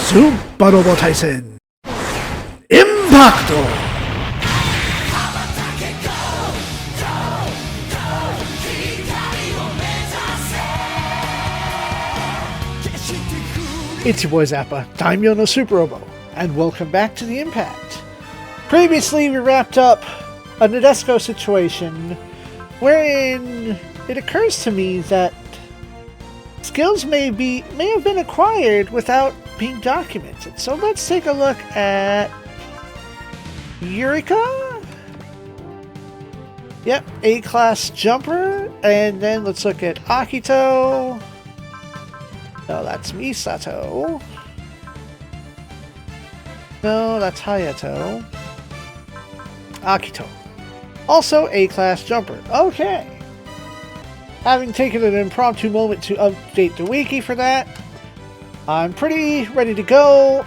Super Robo Tyson Impacto! It's your boy Zappa, Daimyo no Super Robo, and welcome back to the Impact. Previously, we wrapped up a Nadesco situation wherein it occurs to me that skills may have been acquired without being documented. So let's take a look at Eureka. Yep, A-class jumper, and then let's look at Akito. No, that's Misato. No, that's Hayato. Akito. Also A-class jumper. Okay. Having taken an impromptu moment to update the wiki for that, I'm pretty ready to go.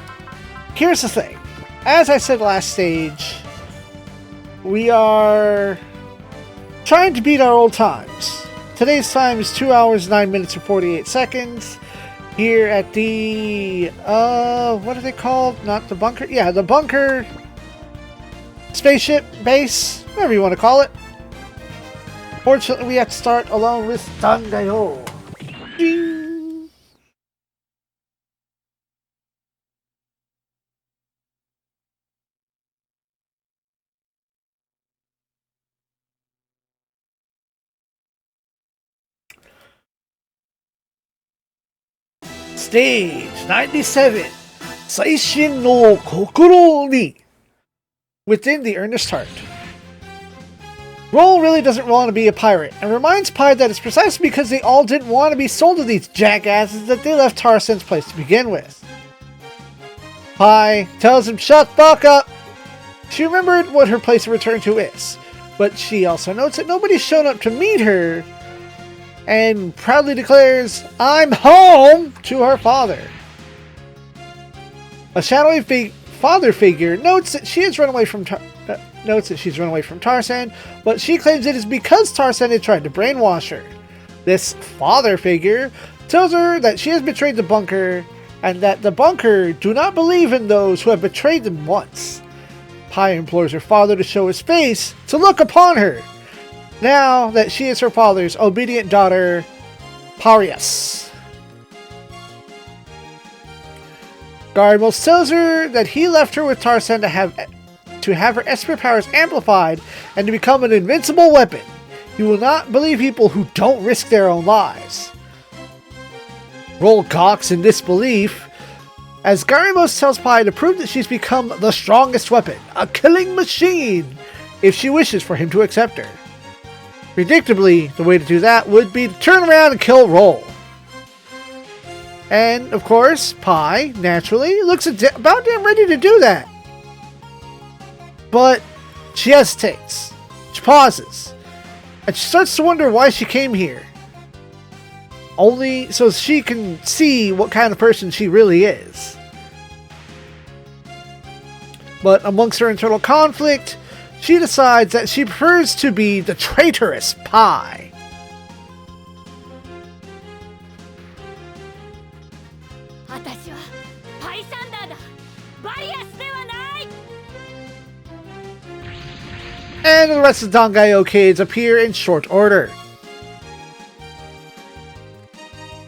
Here's the thing. As I said last stage, we are trying to beat our old times. Today's time is 2 hours, 9 minutes, and 48 seconds. Here at the, what are they called? Not the bunker? Yeah, the bunker spaceship base, whatever you want to call it. Fortunately, we have to start alone with Dangayo. Ding! Stage 97, Saishin no Kokoro ni, within the earnest heart. Roll really doesn't want to be a pirate, and reminds Pi that it's precisely because they all didn't want to be sold to these jackasses that they left Tarsen's place to begin with. Pi tells him shut the fuck up. She remembered what her place of return to is, but she also notes that nobody's shown up to meet her, and proudly declares, "I'm home," to her father. A shadowy father figure notes that she's run away from Tarsen, but she claims it is because Tarsen had tried to brainwash her. This father figure tells her that she has betrayed the bunker, and that the bunker do not believe in those who have betrayed them once. Pi implores her father to show his face, to look upon her, now that she is her father's obedient daughter, Parias. Garibos tells her that he left her with Tarsen to have her Esper powers amplified and to become an invincible weapon. He will not believe people who don't risk their own lives. Roll gawks in disbelief as Garibos tells Pi to prove that she's become the strongest weapon, a killing machine, if she wishes for him to accept her. Predictably, the way to do that would be to turn around and kill Roll. And, of course, Pi, naturally, looks about damn ready to do that. But she hesitates. She pauses. And she starts to wonder why she came here. Only so she can see what kind of person she really is. But amongst her internal conflict, she decides that she prefers to be the traitorous Pi. And the rest of the Dangayo kids appear in short order.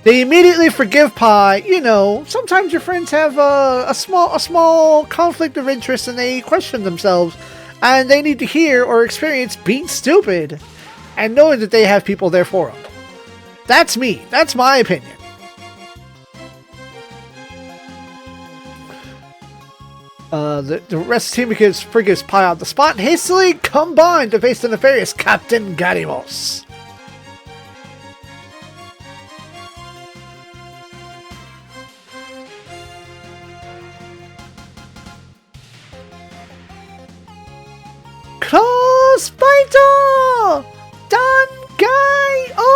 They immediately forgive Pi. You know, sometimes your friends have a small conflict of interest and they question themselves. And they need to hear or experience being stupid and knowing that they have people there for them. That's me. That's my opinion. The rest of the team forgives Pi on the spot and hastily combine to face the nefarious Captain Garibos. Cross Fighter! Dangayo!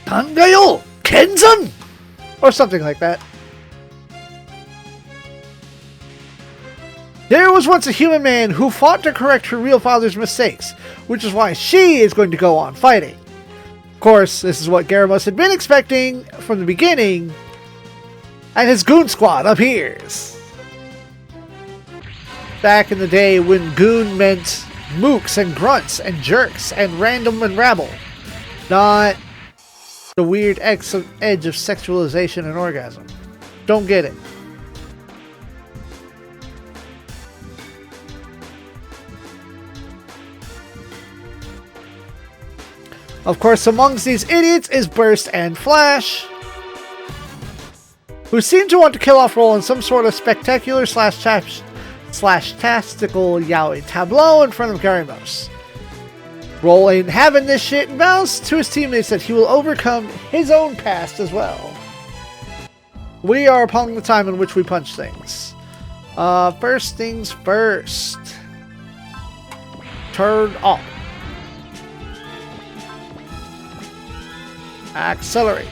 Dangayo! Kenzan! Or something like that. There was once a human man who fought to correct her real father's mistakes, which is why she is going to go on fighting. Of course, this is what Garamos had been expecting from the beginning, and his goon squad appears. Back in the day when goon meant mooks and grunts and jerks and random and rabble, not the weird edge of sexualization and orgasm. Don't get it. Of course, amongst these idiots is Burst and Flash, who seem to want to kill off Roll in some sort of spectacular slash tactical yaoi tableau in front of Garamos. Roll ain't having this shit and vows to his teammates that he will overcome his own past as well. We are upon the time in which we punch things. First things first. Turn off. Accelerate.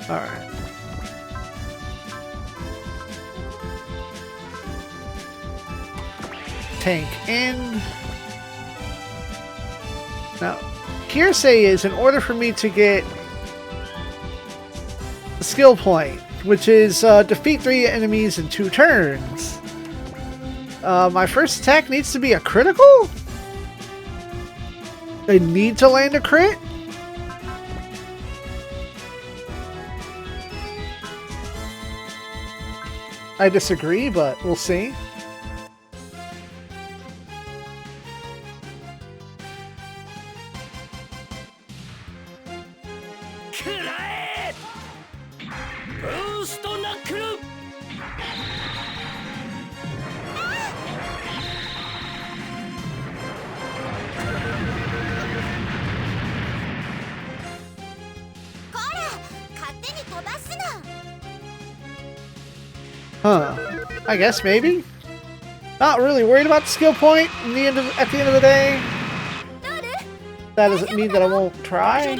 Alright. Tank in. Now, hearsay is in order for me to get a skill point, which is defeat 3 enemies in 2 turns. My first attack needs to be a critical? I need to land a crit? I disagree, but we'll see. Huh. I guess maybe. Not really worried about the skill point at the end of the day. That doesn't mean that I won't try.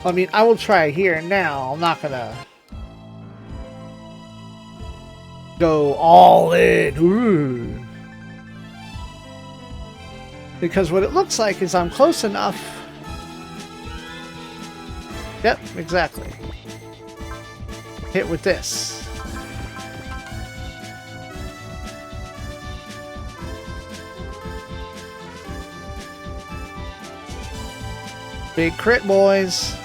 I mean, I will try here and now. I'm not gonna go all in. Ooh. Because what it looks like is I'm close enough. Yep, exactly. Hit with this. Big crit, boys.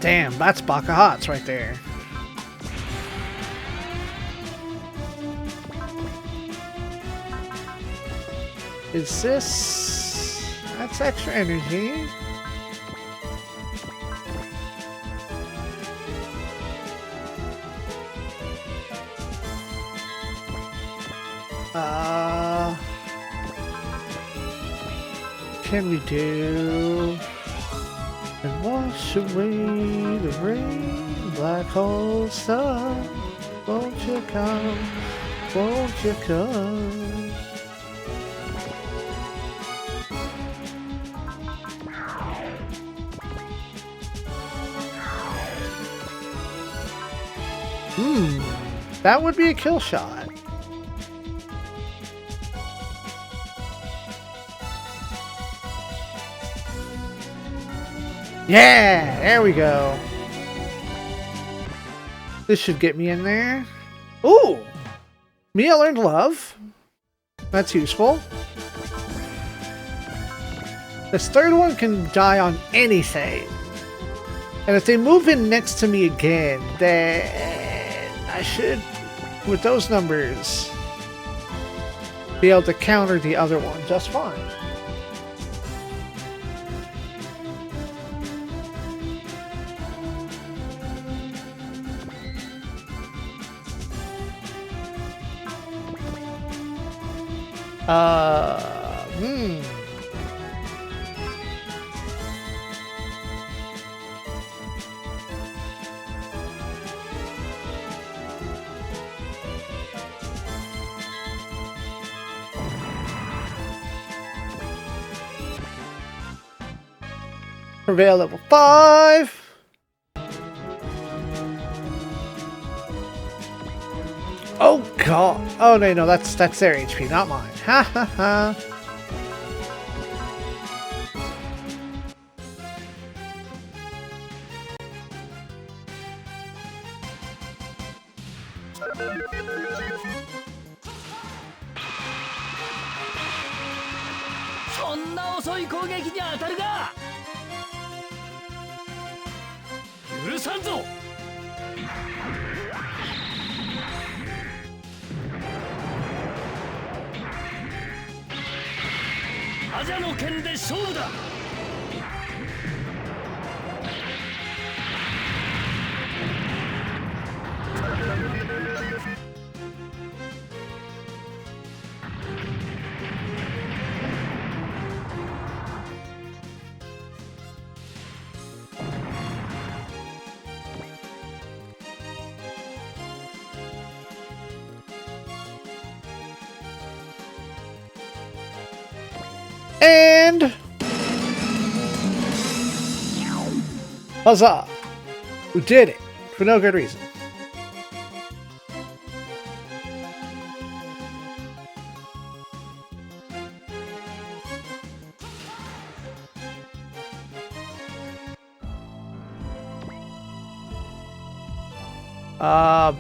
Damn, that's Baka Hots right there. Is this... That's extra energy. Can we do and wash away the rain, black hole sun? Won't you come? Won't you come? That would be a kill shot. Yeah, there we go. This should get me in there. Ooh! Mia learned love. That's useful. This third one can die on anything. And if they move in next to me again, then I should, with those numbers, be able to counter the other one just fine. Prevail level 5. Oh god. Oh no, that's their HP, not mine. Ha ha ha. And huzzah! We did it for no good reason.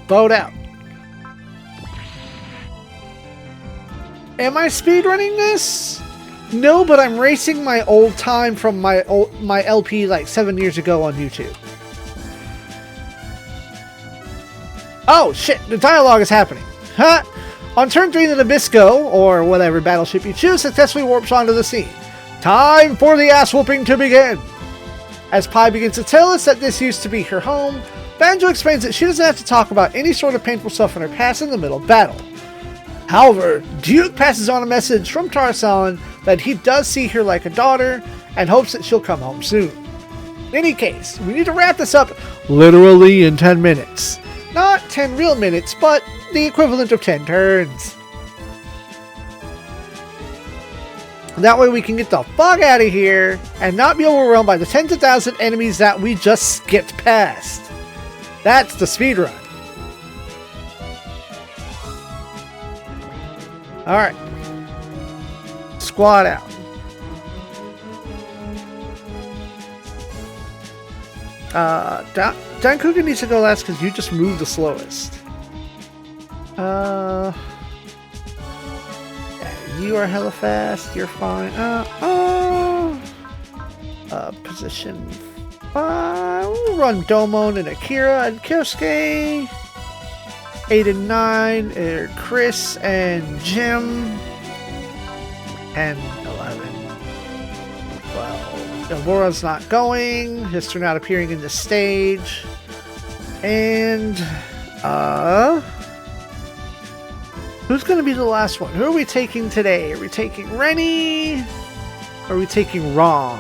Boat out. Am I speedrunning this? No, but I'm racing my old time from my LP like 7 years ago on YouTube. Oh shit, the dialogue is happening. Huh? On turn 3, the Nabisco, or whatever battleship you choose, successfully warps onto the scene. Time for the ass whooping to begin! As Pi begins to tell us that this used to be her home, Banjo explains that she doesn't have to talk about any sort of painful stuff in her past in the middle of battle. However, Duke passes on a message from Tarsan that he does see her like a daughter and hopes that she'll come home soon. In any case, we need to wrap this up literally in 10 minutes. Not 10 real minutes, but the equivalent of 10 turns. That way we can get the fuck out of here and not be overwhelmed by the tens of thousands of enemies that we just skipped past. That's the speedrun. Alright. Squad out. Dankuga needs to go last because you just moved the slowest. Yeah, you are hella fast. You're fine. Position 5. We'll run Domon and Akira and Kyosuke. 8 and 9 are Chris and Jim. 10, 11, 12. Elvora's not going. Hister not appearing in the stage. Who's going to be the last one? Who are we taking today? Are we taking Rennie? Or are we taking Rom?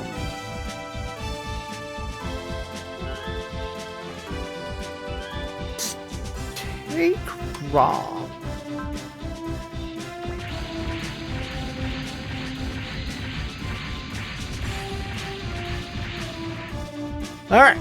Take Rom. All right.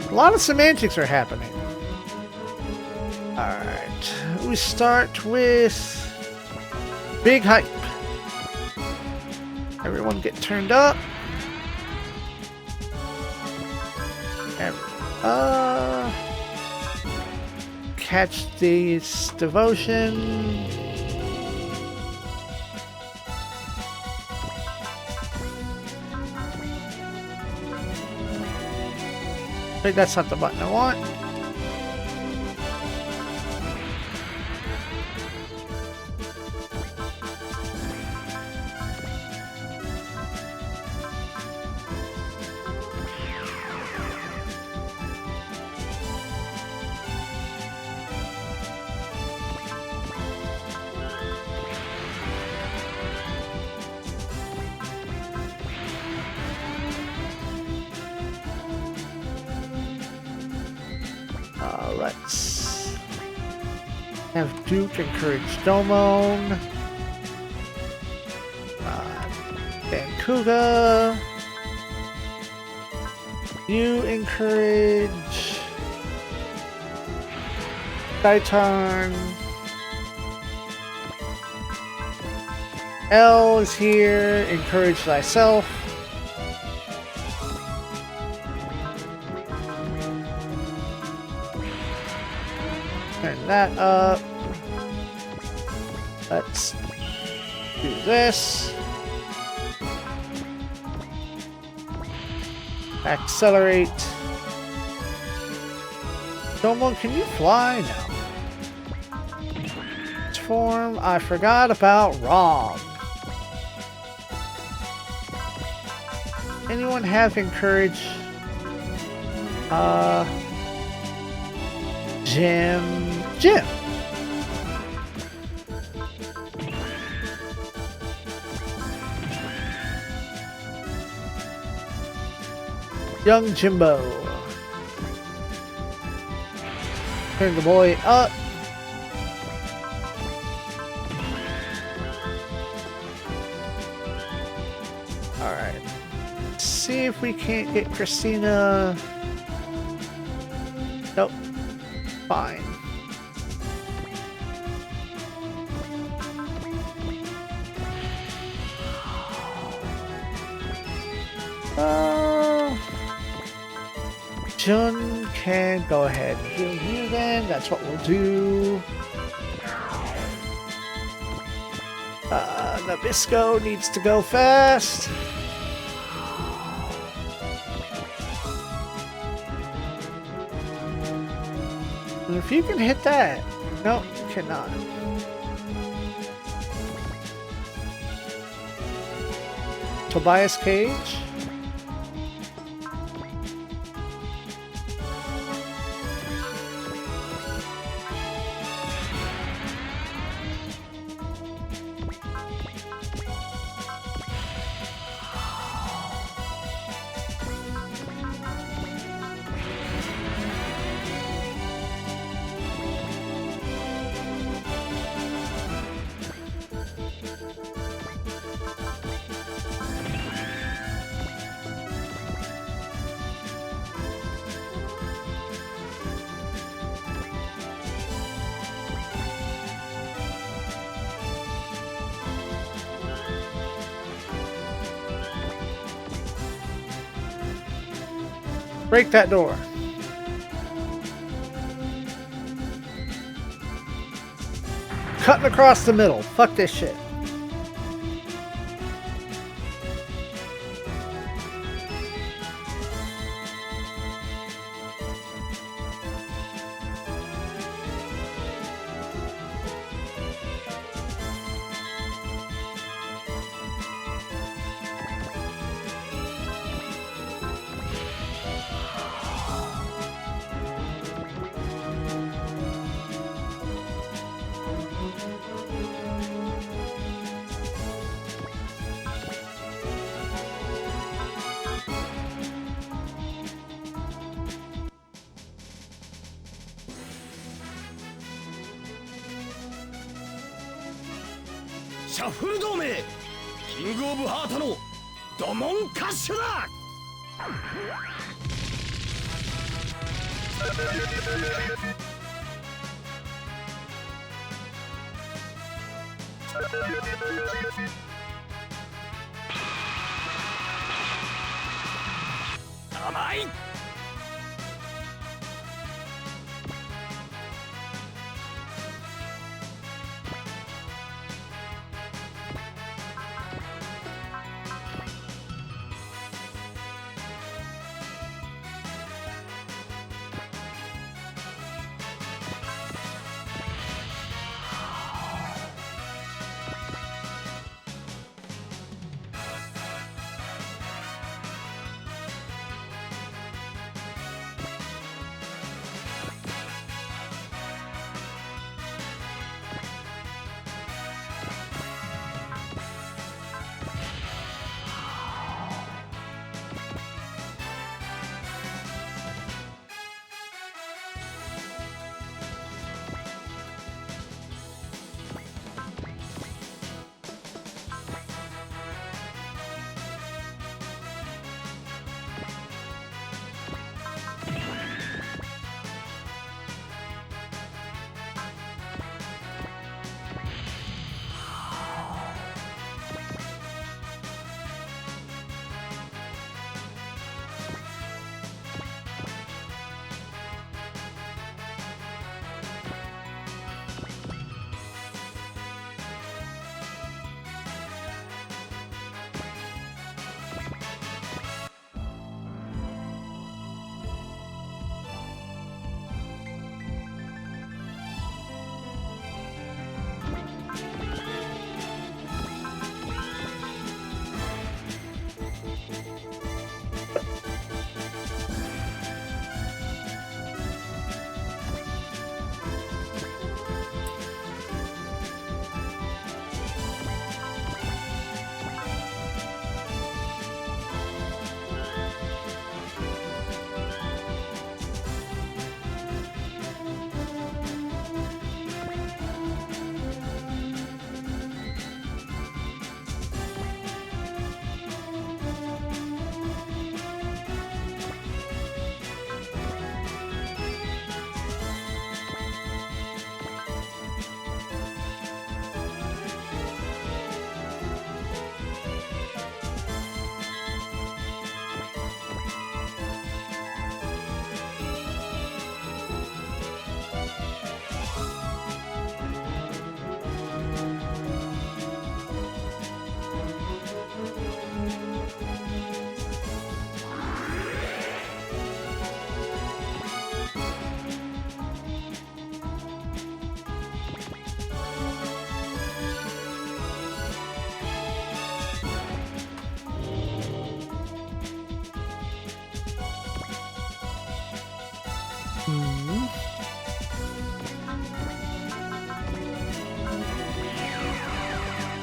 A lot of semantics are happening. Alright. We start with Big Hype. Everyone get turned up. Catch this devotion. Wait, that's not the button I want. Let's have Duke encourage Domon. Vankuga. You encourage Daitarn. L is here. Encourage thyself. Turn that up. Let's do this. Accelerate. Domon, can you fly now? Transform. I forgot about Rom. Anyone have encourage? Jim. Young Jimbo. Turn the boy up. Alright. See if we can't get Christina. Nope. Fine. Jun can go ahead and heal you then. That's what we'll do. Nabisco needs to go fast. And if you can hit that. No, you cannot. Tobias Cage. Break that door. Cutting across the middle. Fuck this shit. シャッフル同盟キングオブハートのドモンカッシュだ。甘い。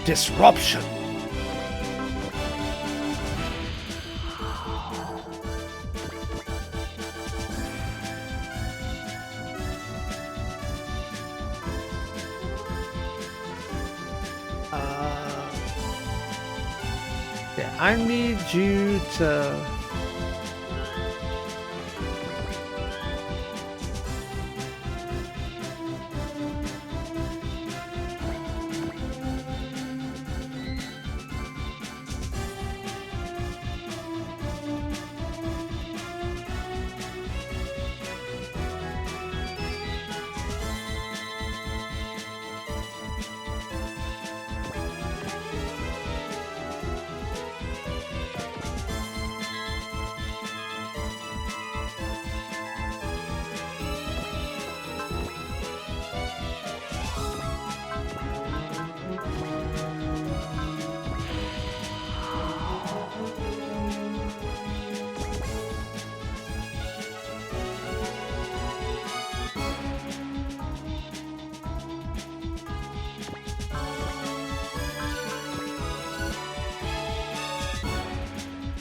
Disruption. Yeah, I need you to...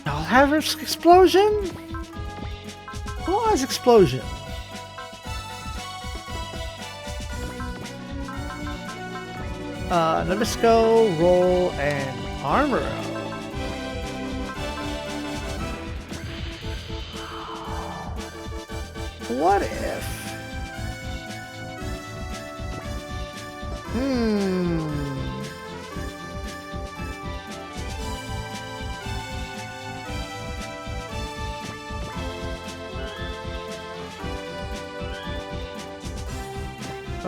I'll have an explosion? Who has explosion? Nabisco, Roll, and Armoro. What if?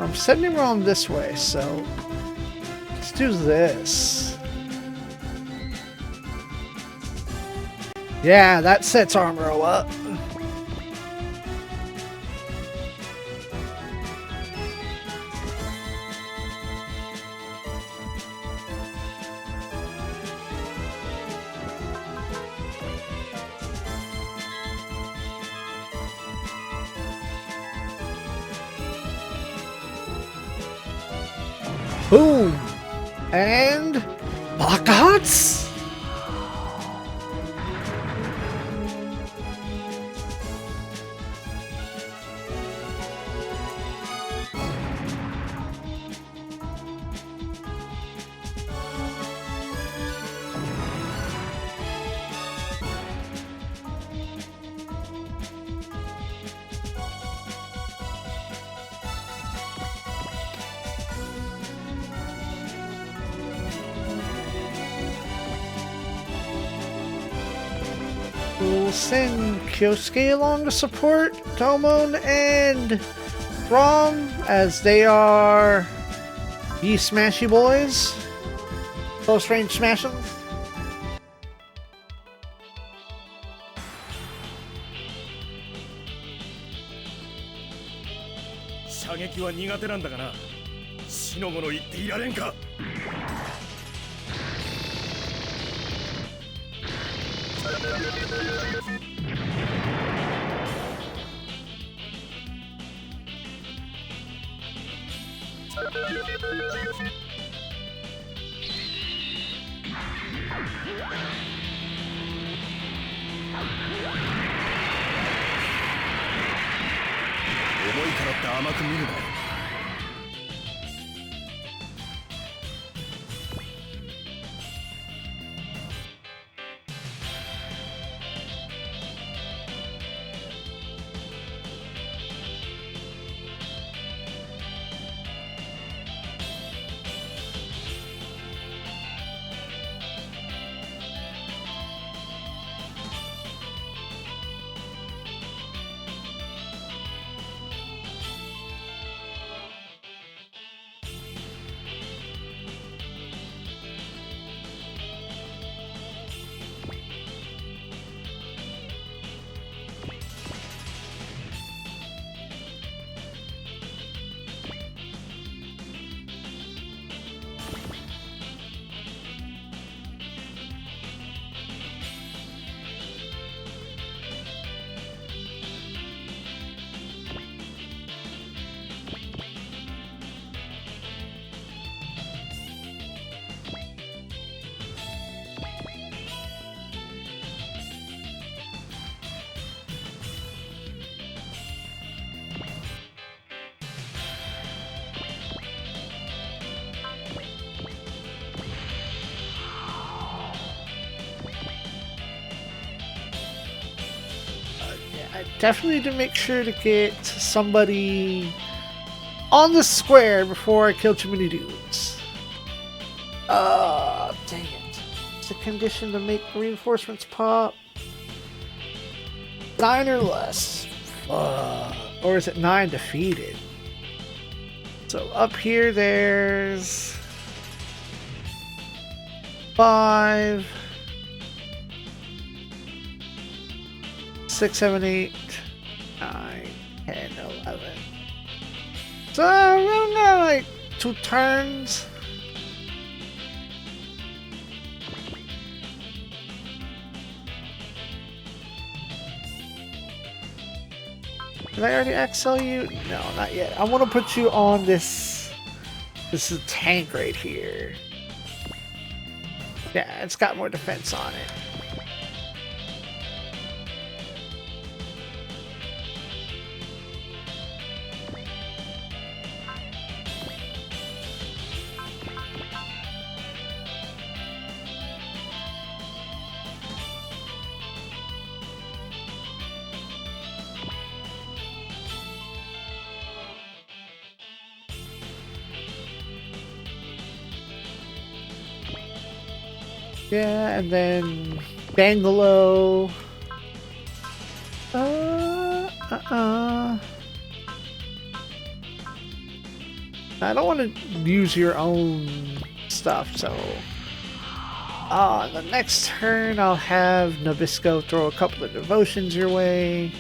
I'm sending him around this way, so let's do this. Yeah, that sets Armoro up. Boom! And Lockots? We'll send Kyosuke along to support Tomon and Rom, as they are the Smashy Boys. Close range smash them. 射撃は苦手なんだがな。しのごの言っていられんか。思いからって甘く見るなよ。I definitely need to make sure to get somebody on the square before I kill too many dudes. Dang it. It's a condition to make reinforcements pop. 9 or less. Or is it 9 defeated? So up here there's 5, 6, 7, 8, 9, 10, 11. So around there, like 2 turns. Did I already XL you? No, not yet. I want to put you on this. This is a tank right here. Yeah, it's got more defense on it. Yeah, and then Bangalow. I don't want to use your own stuff, so... the next turn I'll have Nabisco throw a couple of devotions your way.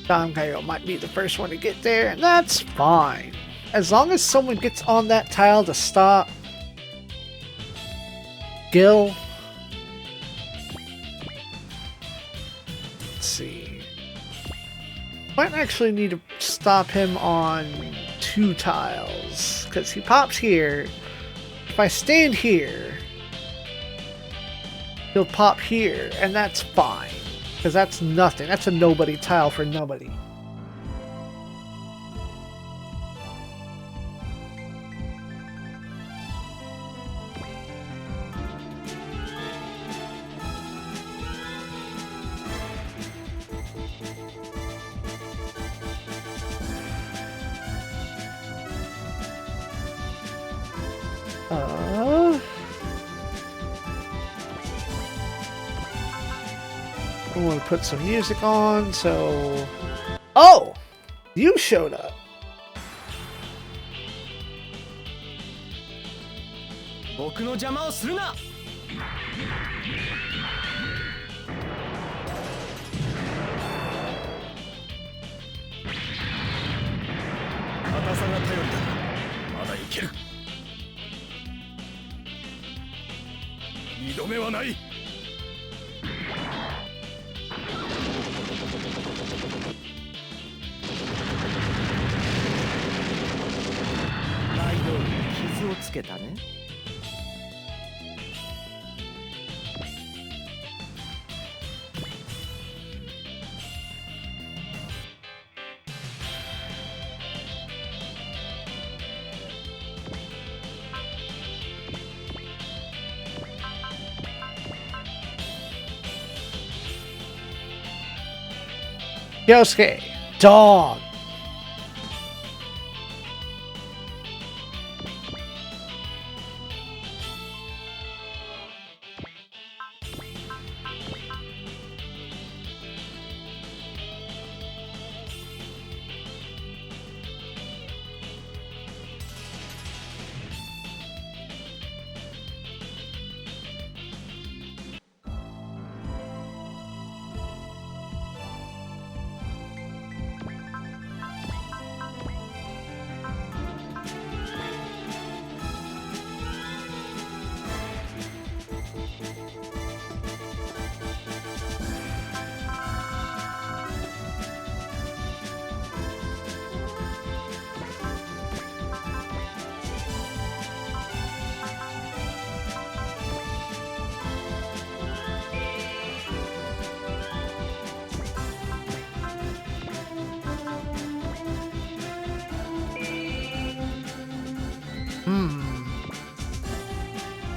Dankayo might be the first one to get there, and that's fine. As long as someone gets on that tile to stop Gil. Let's see. Might actually need to stop him on 2 tiles, because he pops here. If I stand here, he'll pop here, and that's fine. Because that's nothing. That's a nobody tile for nobody. I want to put some music on, so... Oh! You showed up! 僕の邪魔をするな。硬さが頼りだ。まだいける。二度目はない。ライドに傷をつけたね。Yosuke, dog.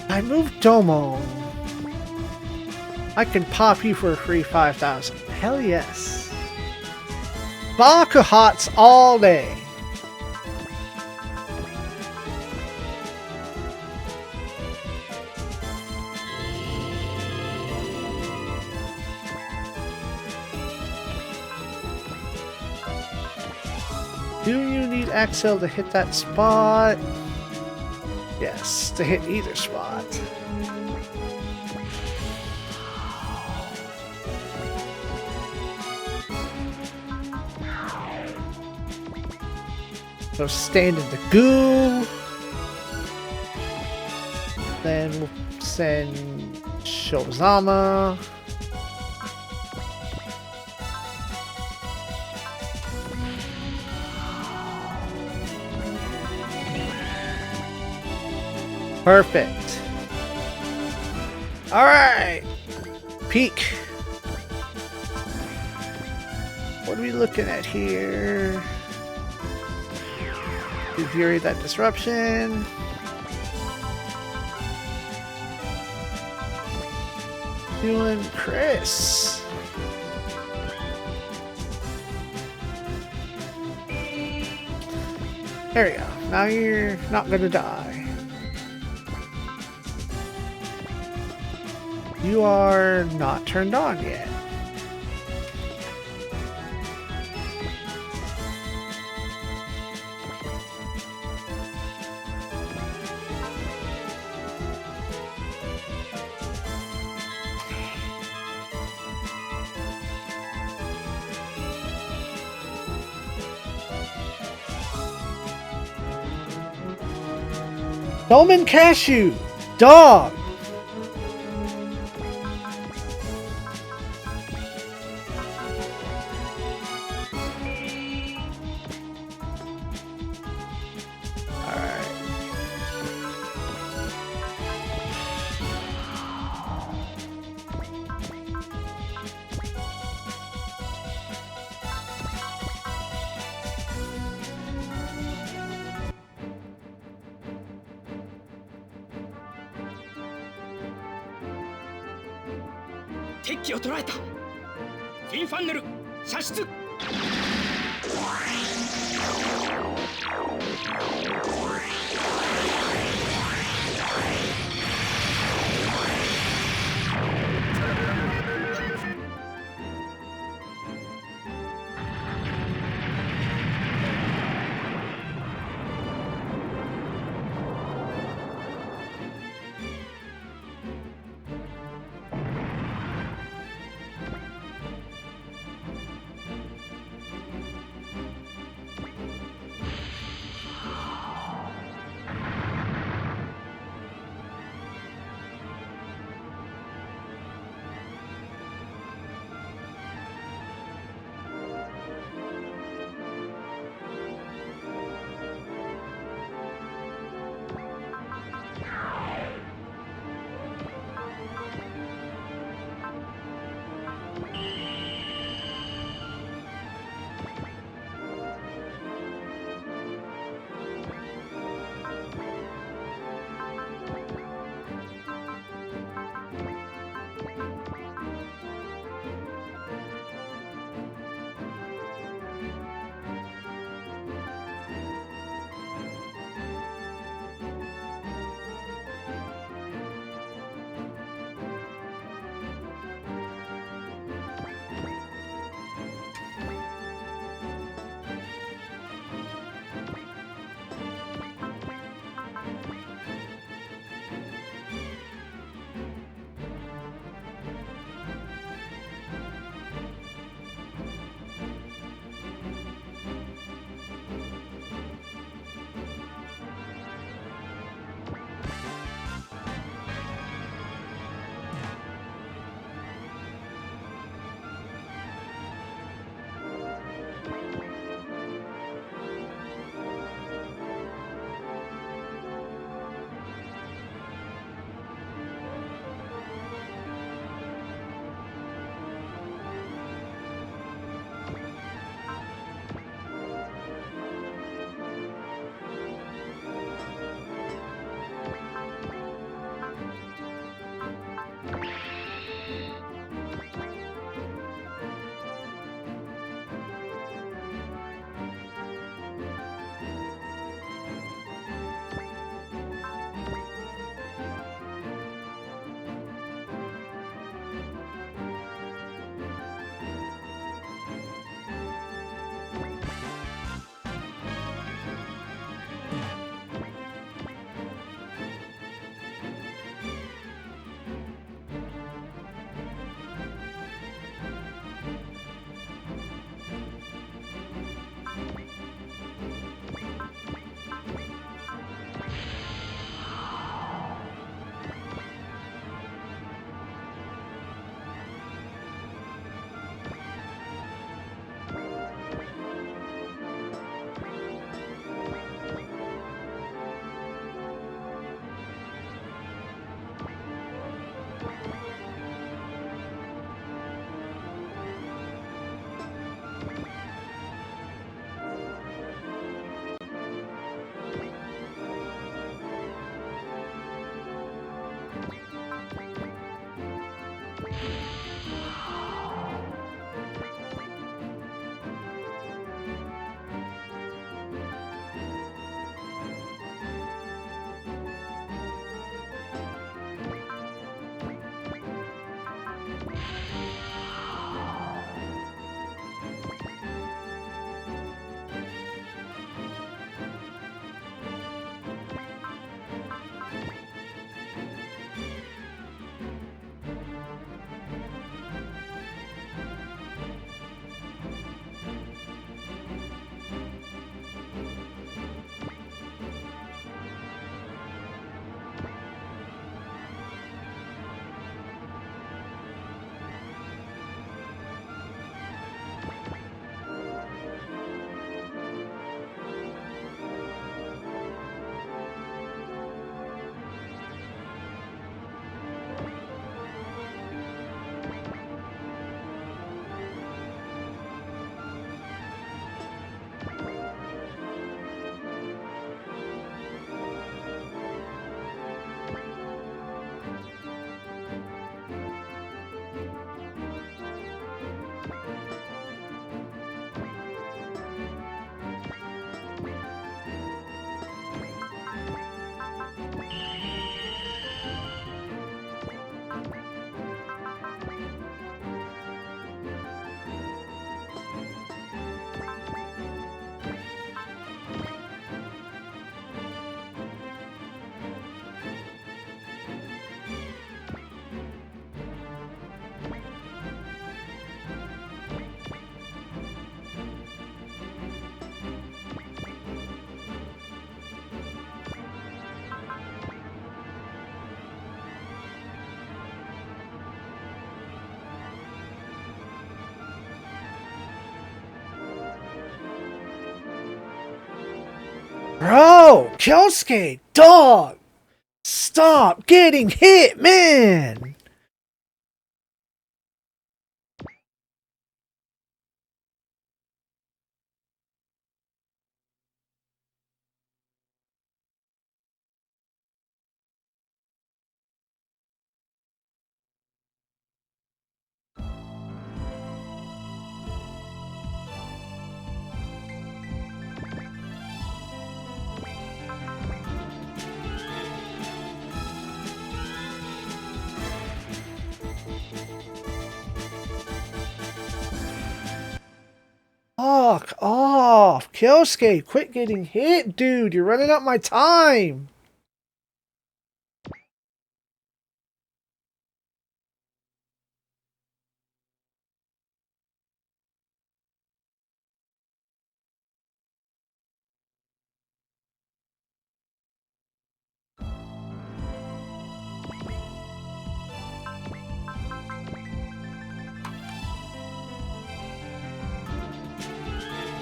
I moved Domo. I can pop you for a free 5,000. Hell yes. Bakuhats all day. Do you need Axel to hit that spot? Yes, to hit either spot. So stand in the goo. Then we'll send Shozama. Perfect. All right. Peak. What are we looking at here? Did Fury that disruption? Doing Chris. There we go. Now you're not gonna die. You are not turned on yet. Dolman Cashew! Dog! Alright.敵機を捉えた。フィンファンネル射出。Bro, Kyosuke, dog! Stop getting hit, man! Fuck off! Kyosuke, quit getting hit, dude! You're running out my time!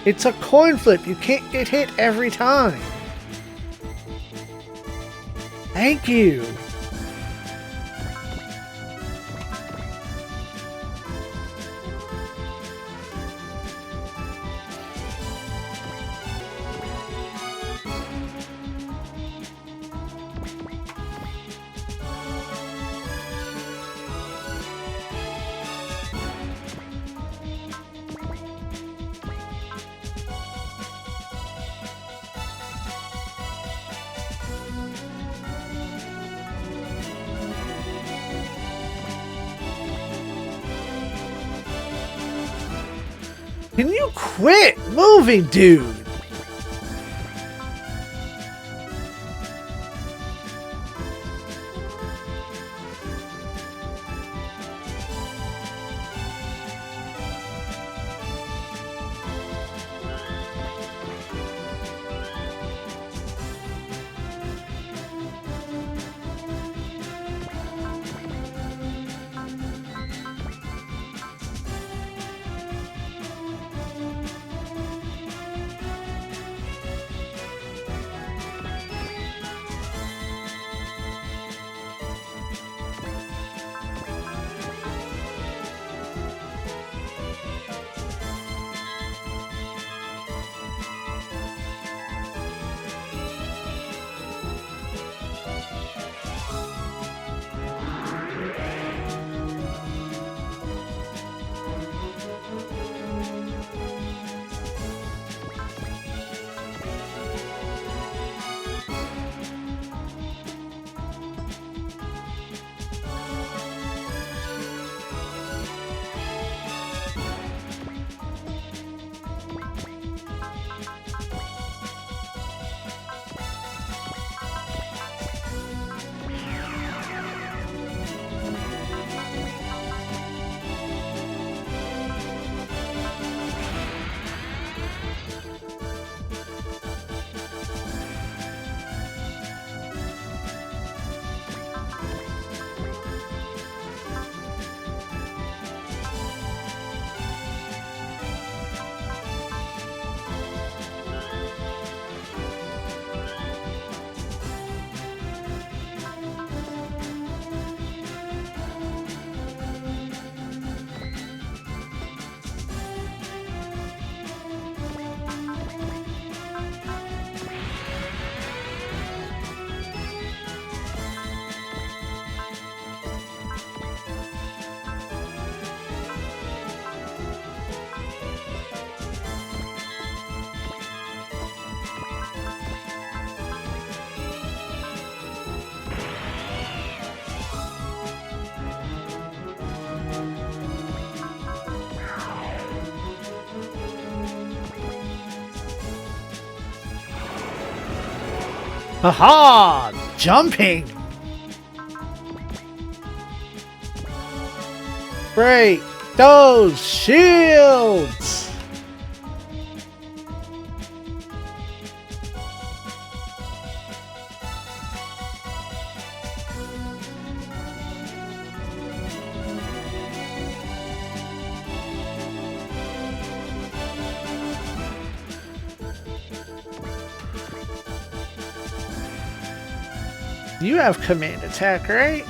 It's a coin flip. You can't get hit every time. Thank you. Can you quit moving, dude? Haha! Jumping! Break those shields! You have command attack, right?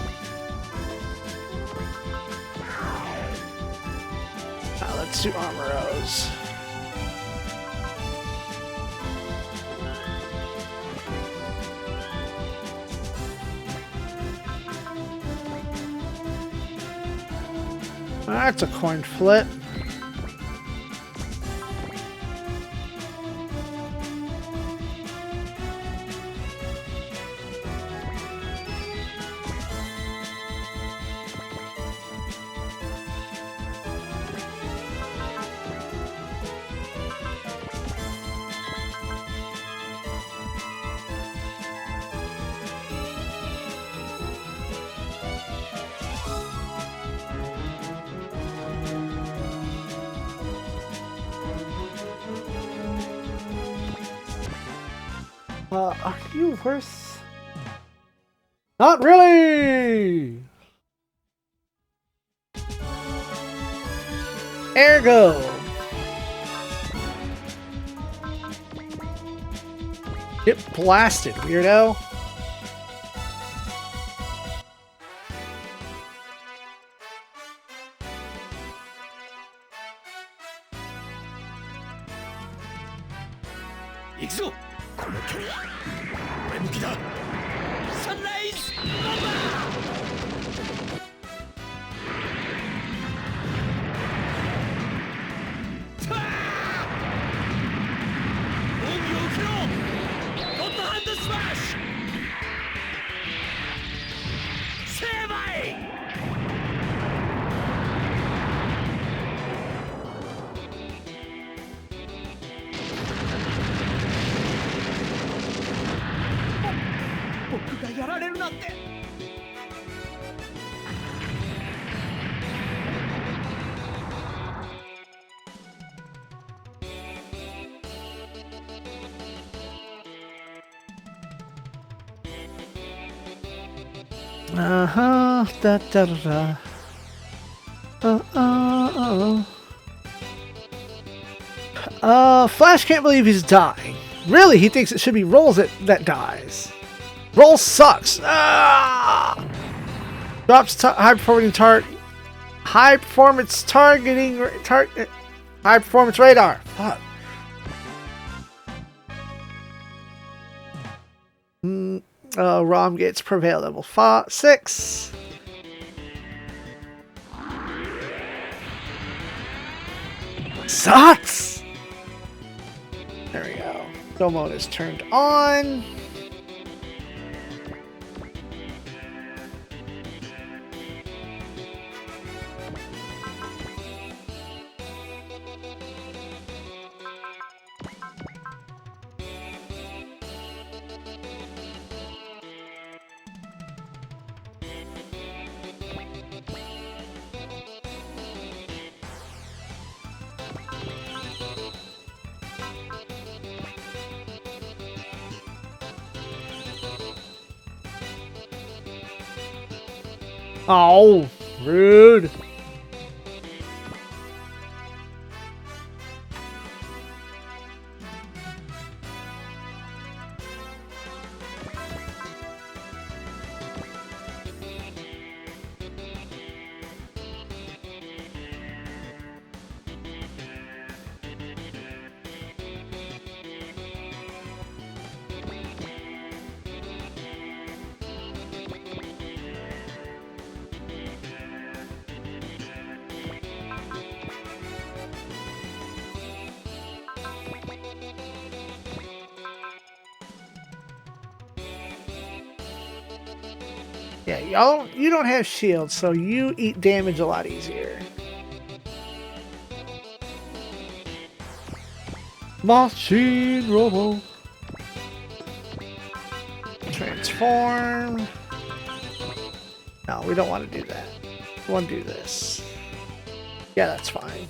Let's do Armoros. That's a coin flip. Are you worse? Not really! Ergo! Get blasted, weirdo! Ikzo! この距離俺向きだサンライズボンバー奥義を受けろゴッドハンドスマッシュ成敗 僕がやられるなんてDa da da da. Flash can't believe he's dying. Really, he thinks it should be Rolls that dies. Roll sucks. Ah! Drops high performance targeting high performance radar. Fuck. Rom gets prevail level 6. Sucks. There we go. Go mode is turned on. Oh, rude. Yeah, you don't have shields, so you eat damage a lot easier. Machine Robo. Transform. No, we don't want to do that. We want to do this. Yeah, that's fine.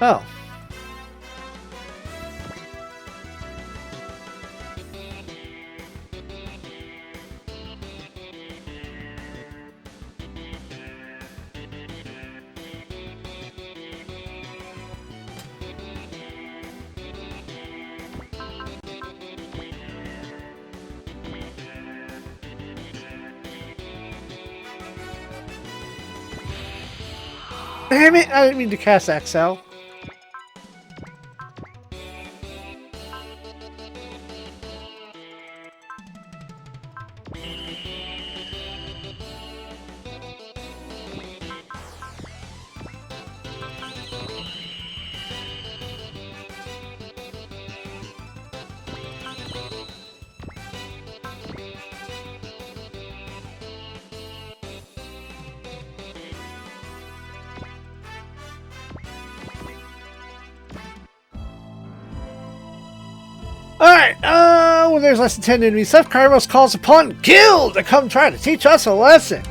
Oh. Damn it! I didn't mean to cast XL. Alright, when there's less than 10 enemies left, Kairos calls upon Gil to come try to teach us a lesson.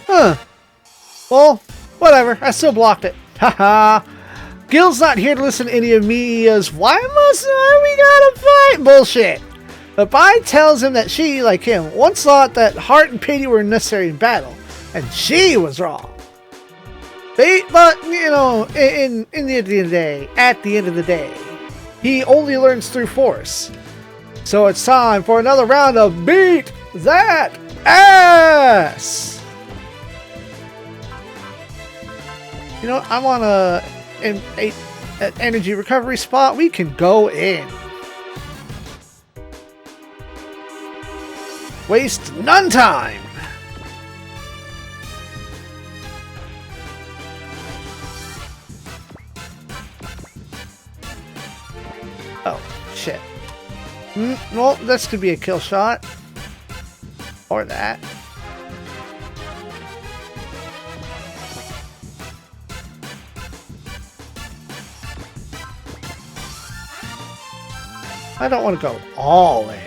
Huh. Well, whatever. I still blocked it. Haha. Gil's not here to listen to any of Mia's why must we gotta fight bullshit. But Bai tells him that she, like him, once thought that heart and pity were necessary in battle, and she was wrong. But you know, in the end of the day, at the end of the day, he only learns through force. So it's time for another round of Beat That Ass! You know, I want an energy recovery spot. We can go in. Waste none time! Oh, shit. Well, this could be a kill shot. Or that. I don't want to go all in.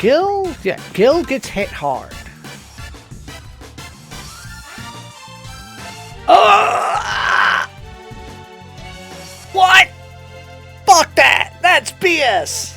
Gil? Yeah, Gil gets hit hard. What? Fuck that! That's BS!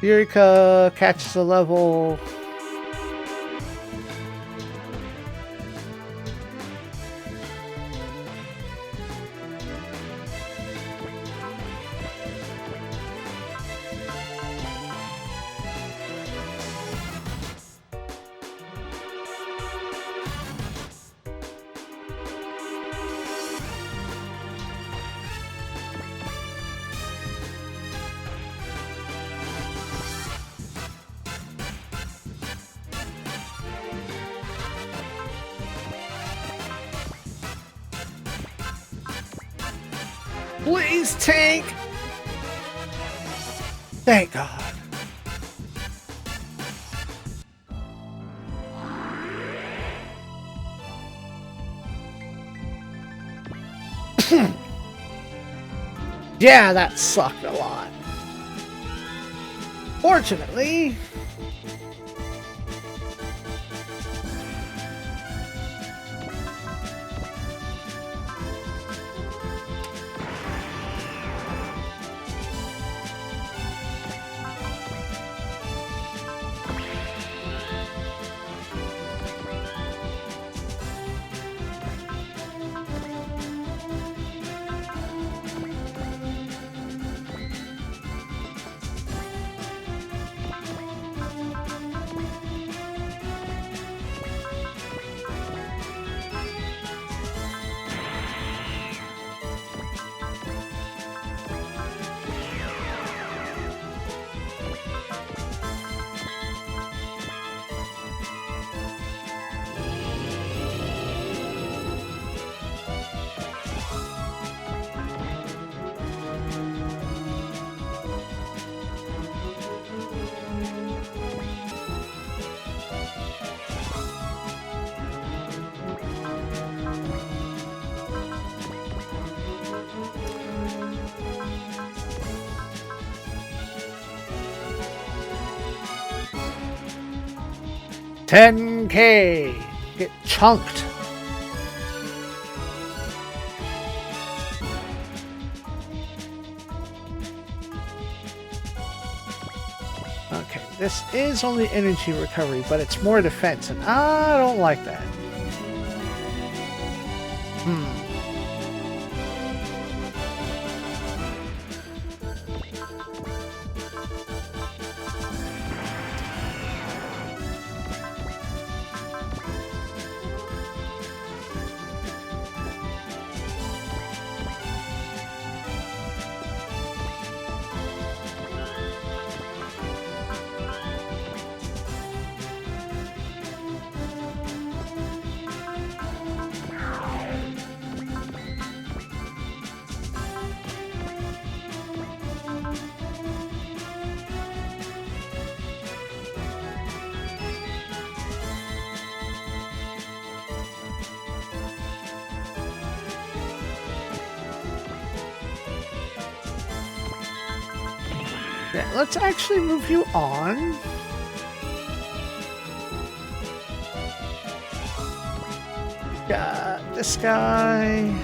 Eureka catches a level. Please, tank! Thank God. Yeah, that sucked a lot. Fortunately... $10K. Get chunked. Okay, this is only energy recovery, but it's more defense, and I don't like that. Yeah, let's actually move you on. Got this guy.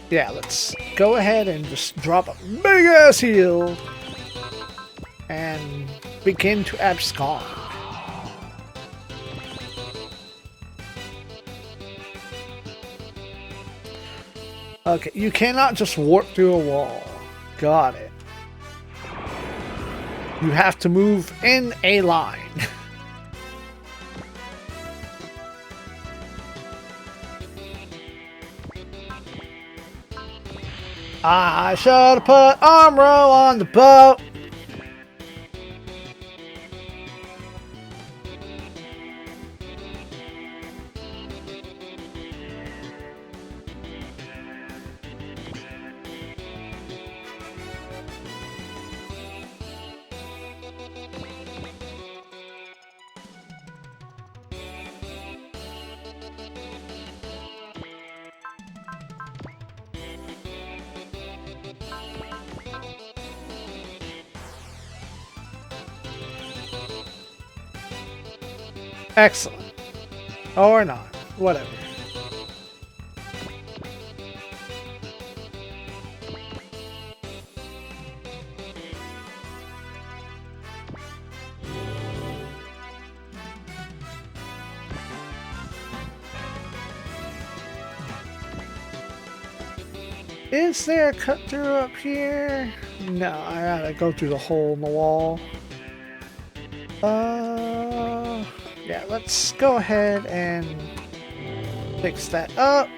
Yeah, let's go ahead and just drop a big ass heal and begin to abscond. Okay, you cannot just warp through a wall. Got it. You have to move in a line. I should have put Armro on the boat. Excellent. Or not. Whatever. Is there a cut through up here? No, I gotta go through the hole in the wall. Yeah, let's go ahead and fix that up.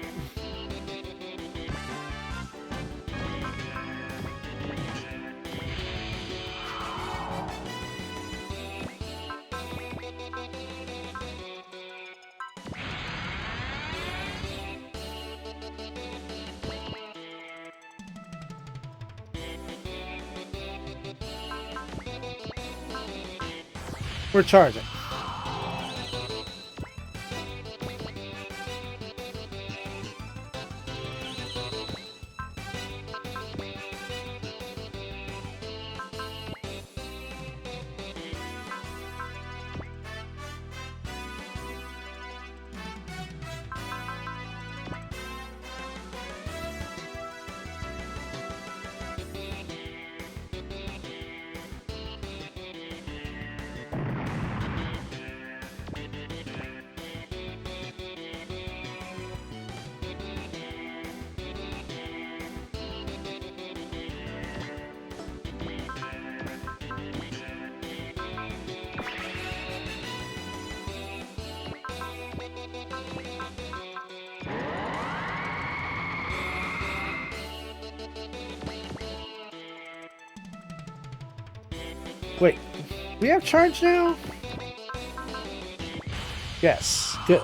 We're charging. Wait, we have charge now? Yes, good.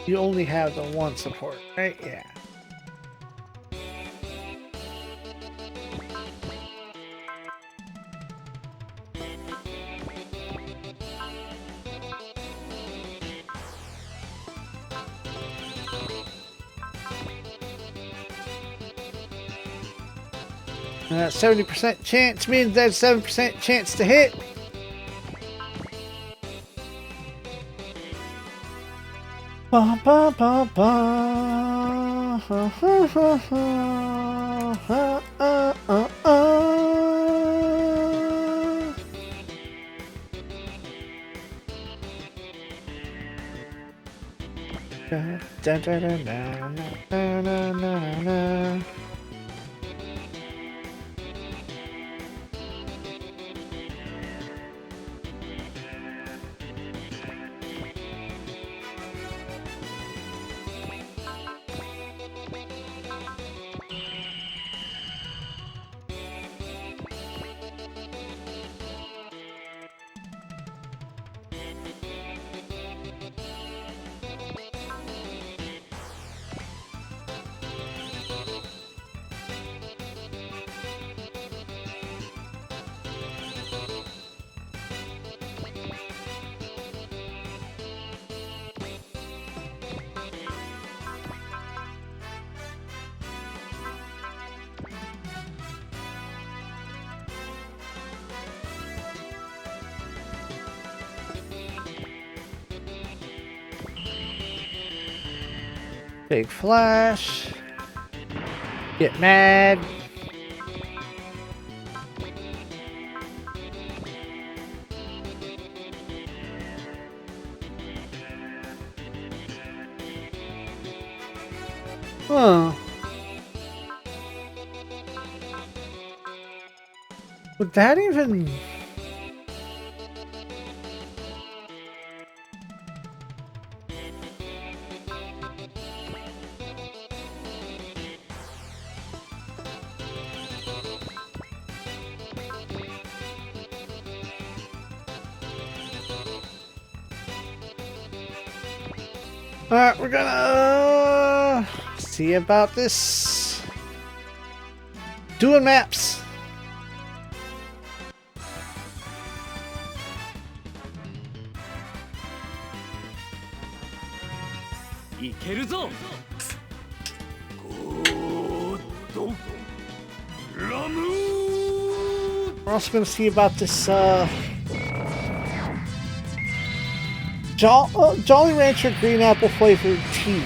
You only have the one support, right? Yeah. And that 70% chance means there's 7% chance to hit. Ba ba ba ba. Ha, ha, ha, ha. Ha, Da, da, da, da, na, na, na, na. Big Flash. Get mad. Huh. Would that even... Alright, we're gonna see about this. Doing maps. We're also gonna see about this Jolly Rancher green apple flavored tea.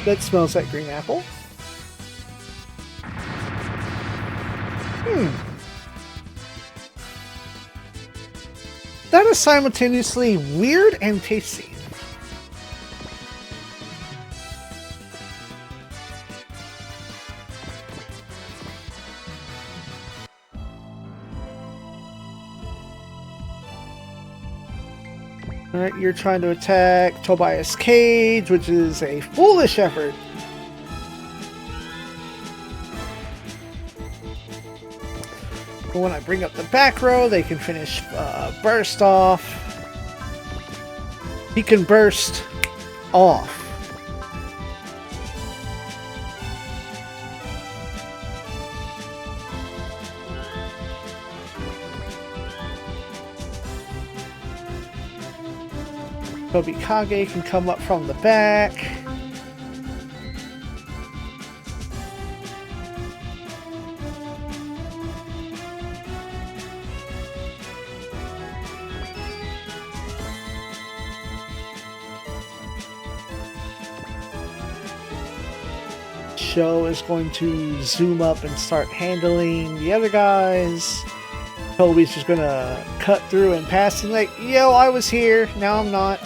That smells like green apple. That is simultaneously weird and tasty. Alright, you're trying to attack Tobias Cage, which is a foolish effort. But when I bring up the back row, they can finish burst off. He can burst off. Tobikage can come up from the back. Sho is going to zoom up and start handling the other guys. Toby's just gonna cut through and pass him like, yo, I was here, now I'm not.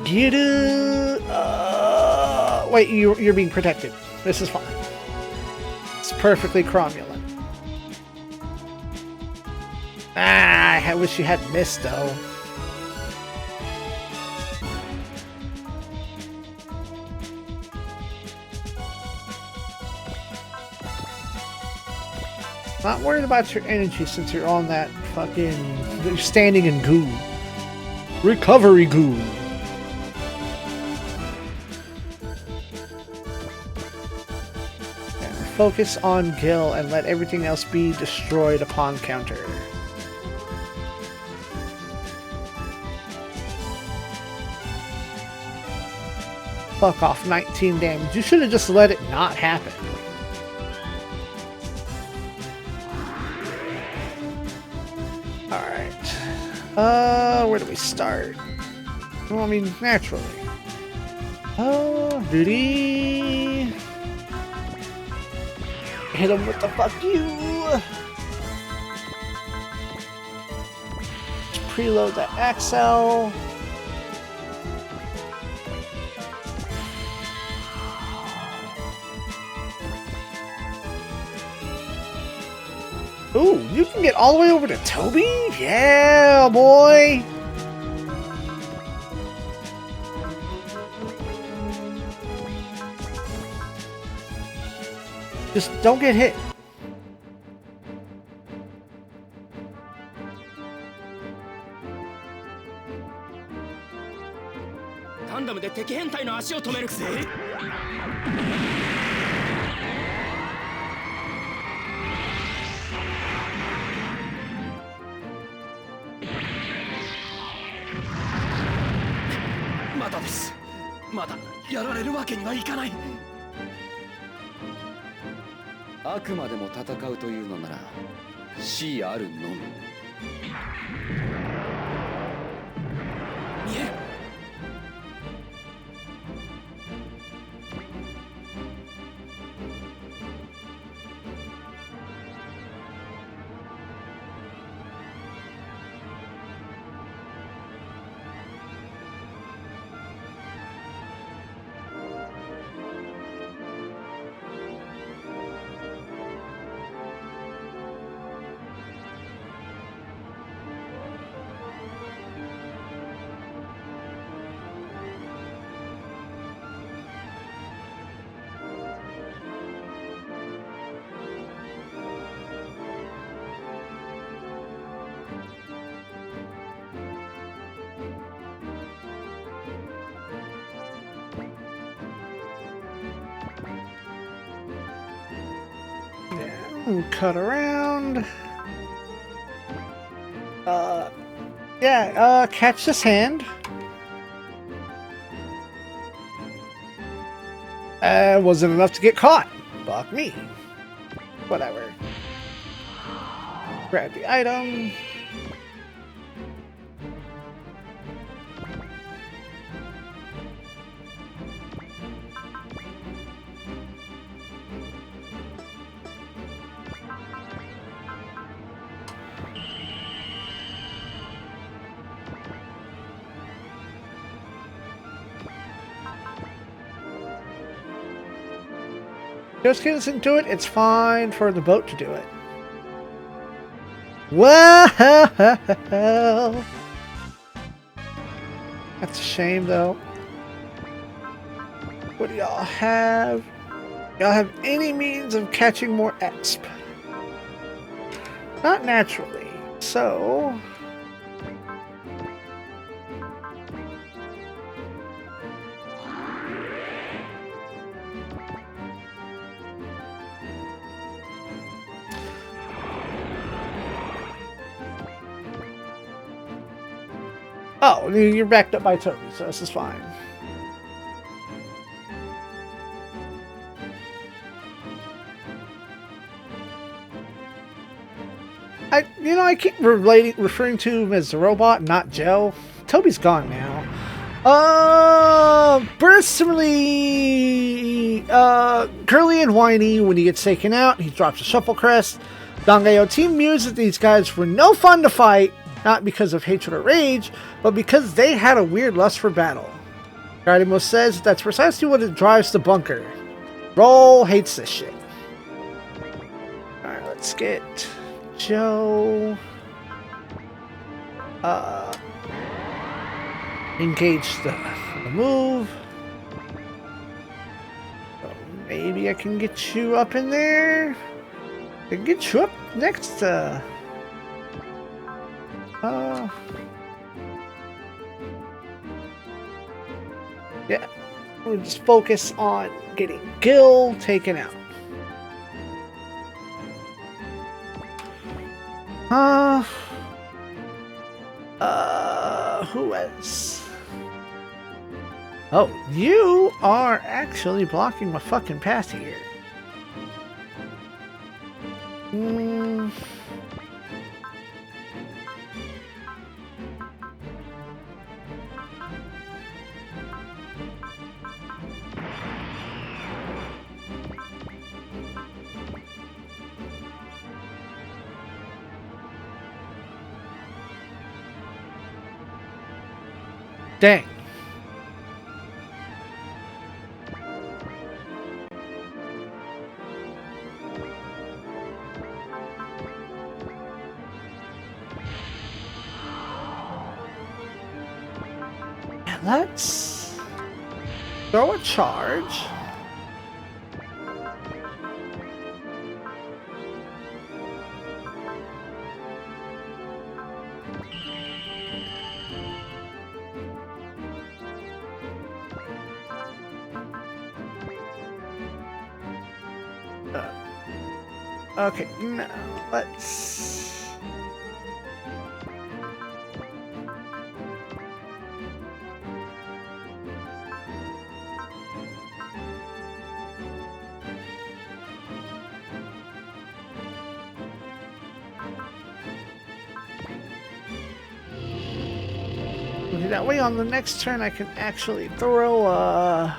Get it? Wait, you're being protected. This is fine. It's perfectly cromulent. Ah, I wish you had missed though. Not worried about your energy since you're on that fucking... You're standing in goo. Recovery goo. And focus on Gil and let everything else be destroyed upon counter. Fuck off, 19 damage. You should have just let it not happen. Where do we start? Well, I mean, naturally. Duty. Hit him with the fuck you. Just preload that Axel. Ooh, you can get all the way over to Toby? Yeah, boy! Just don't get hit. 見える Cut around. Catch this hand. Wasn't enough to get caught. Fuck me. Whatever. Grab the item. Just get us into it. It's fine for the boat to do it. Well, that's a shame, though. What do y'all have? Y'all have any means of catching more exp? Not naturally. So... Oh, you're backed up by Toby, so this is fine. I keep referring to him as the robot, not Joe. Toby's gone now. Personally, curly and whiny when he gets taken out. He drops a shuffle crest. Dangayo team mused that these guys were no fun to fight. Not because of hatred or rage, but because they had a weird lust for battle. Guardian says that's precisely what it drives the bunker. Roll hates this shit. Alright, let's get Joe. Engage the move. So maybe I can get you up in there. I can get you up next to... yeah, we'll just focus on getting Gil taken out. Who else? Oh, you are actually blocking my fucking path here. Dang. Let's throw a charge. Okay, now let's... That way on the next turn I can actually throw a...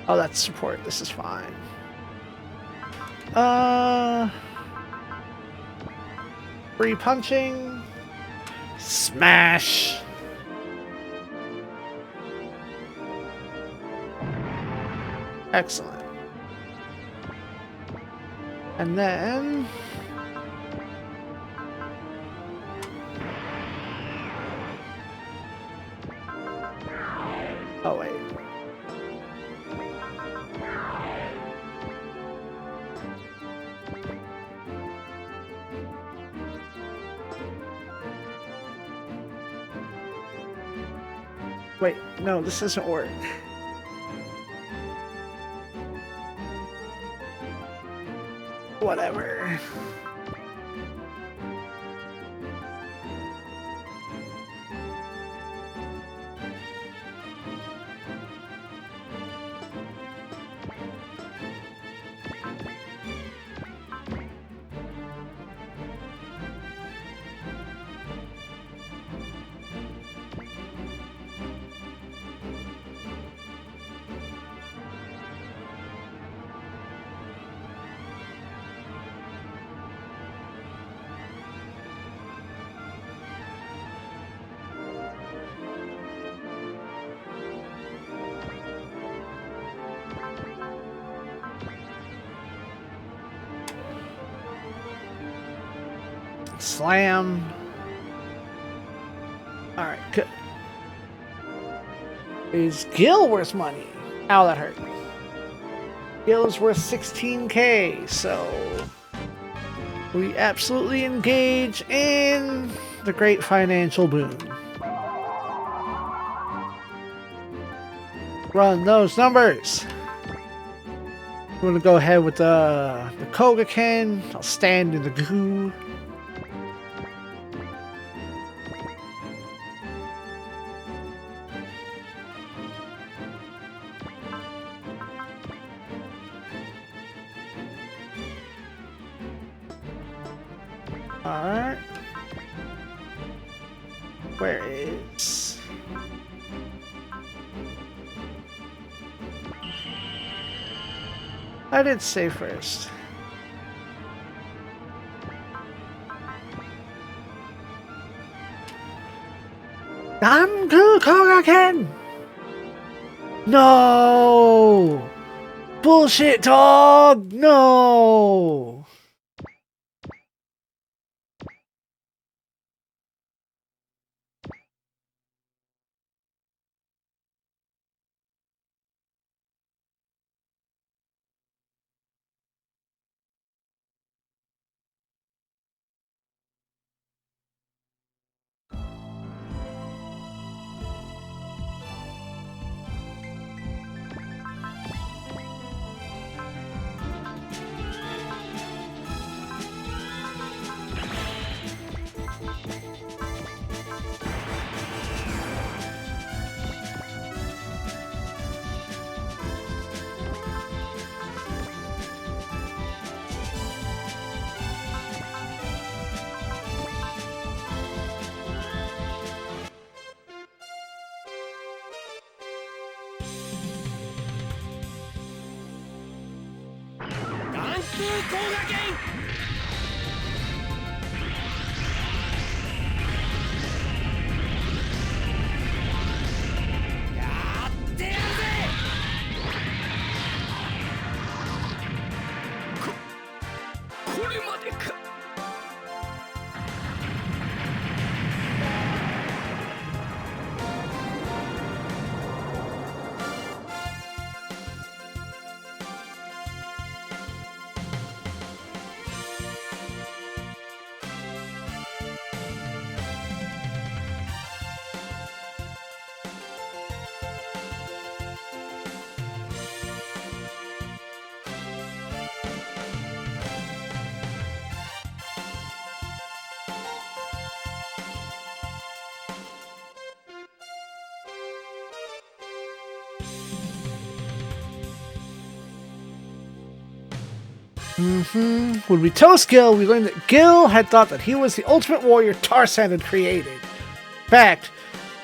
Oh, that's support. This is fine. Free punching. Smash. Excellent. And then... Oh, wait. Wait, no, this doesn't work. Whatever. Slam. Alright, good. Is Gil worth money? Ow, that hurt. Gil is worth 16k, so we absolutely engage in the great financial boom. Run those numbers. I'm gonna go ahead with the Kogaken. I'll stand in the goo. Alright. Where is... I did say first. Danku Kogaken! No! Bullshit, dog! No! When we toast Gil, we learned that Gil had thought that he was the ultimate warrior Tarzan had created. In fact,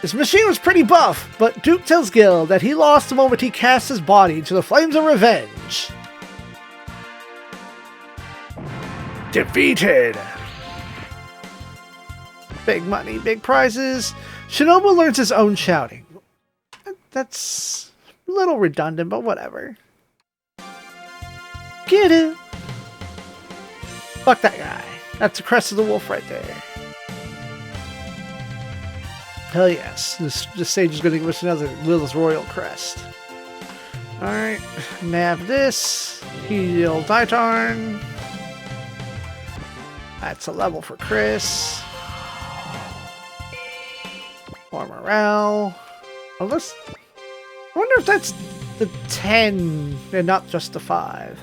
this machine was pretty buff, but Duke tells Gil that he lost the moment he cast his body into the flames of revenge. Defeated! Big money, big prizes. Shinobu learns his own shouting. That's a little redundant, but whatever. Get it! Fuck that guy. That's the crest of the wolf right there. Hell yes. This stage is going to give us another Lilith's Royal Crest. Alright. Nab this. Heal Titarn. That's a level for Chris. More morale. Unless... I wonder if that's the 10 and not just the 5.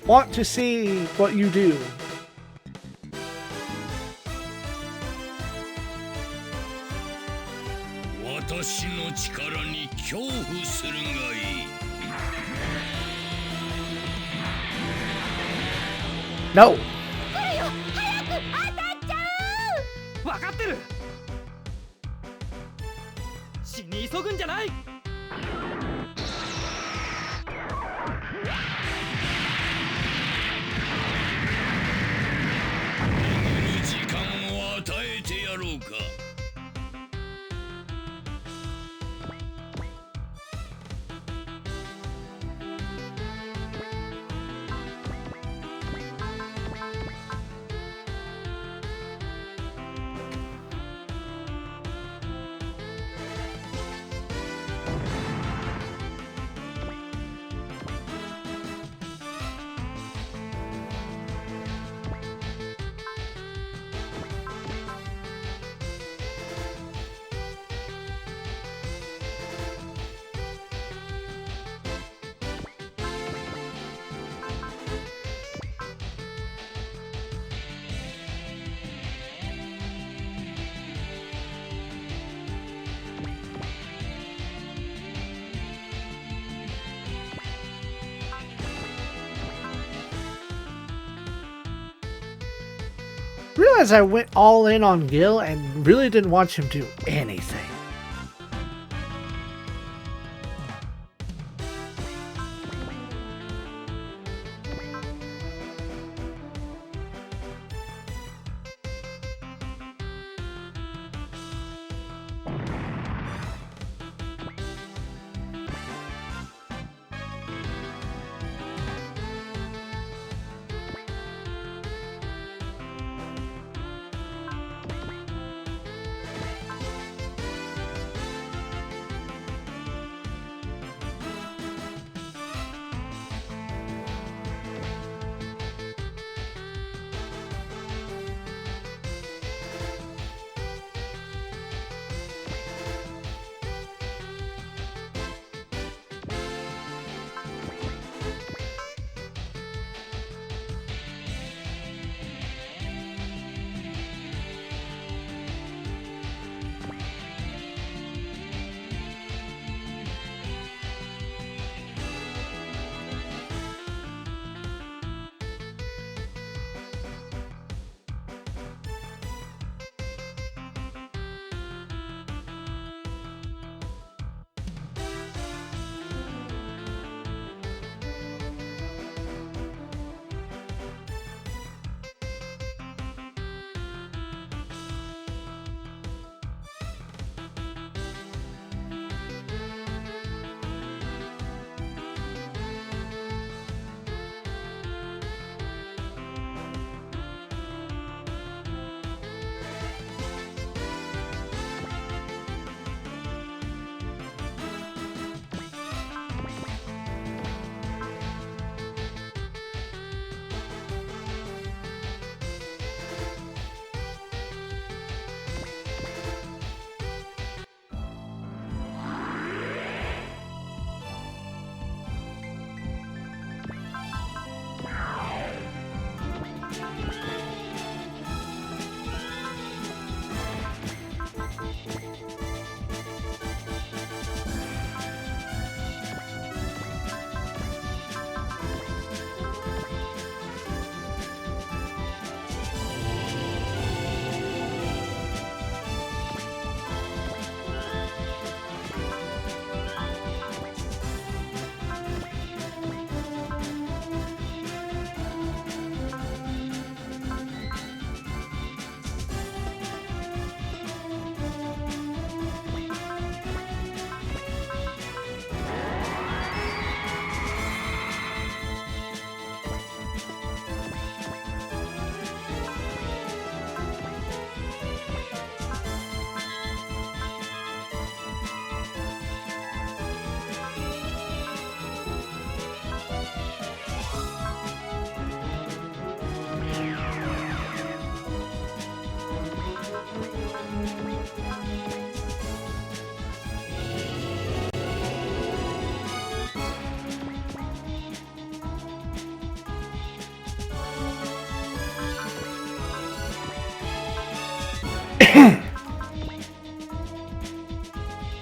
Want to see what you do. No. 分かってる。死に急ぐんじゃない。時間を与えてやろうか。realized I went all in on Gil and really didn't watch him do anything.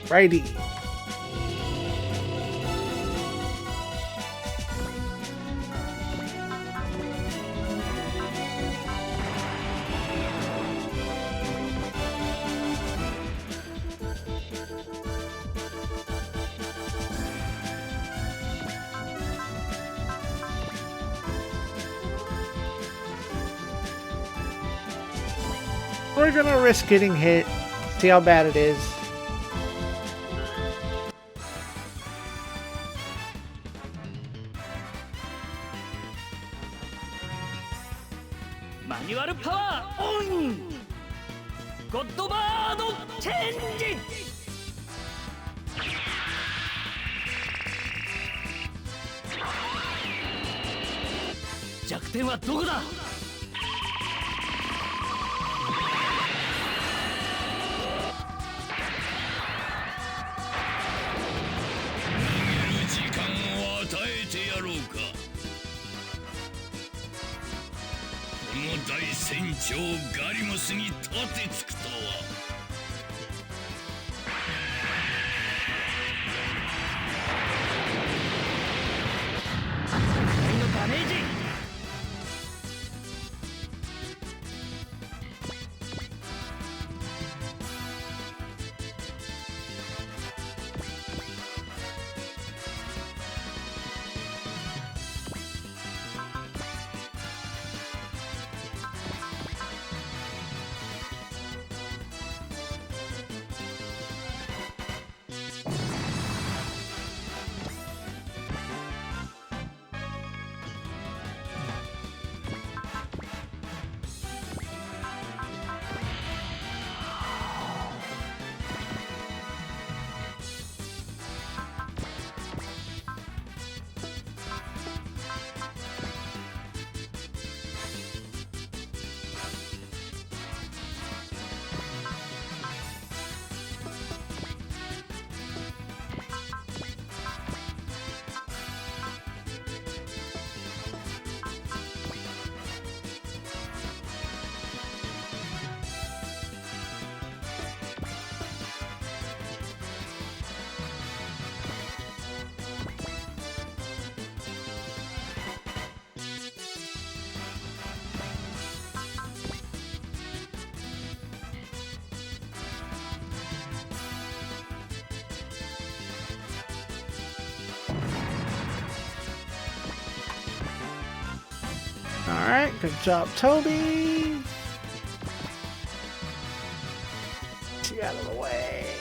Righty. We're gonna risk getting hit, see how bad it is. Manual power on! God Bird change! 弱点はどこだ? 大船長ガリモスに立てつくとは。最のダメージ。Alright, good job, Toby. Get you out of the way.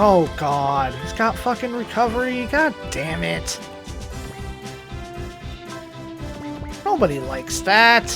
Oh god, he's got fucking recovery. God damn it. Nobody likes that.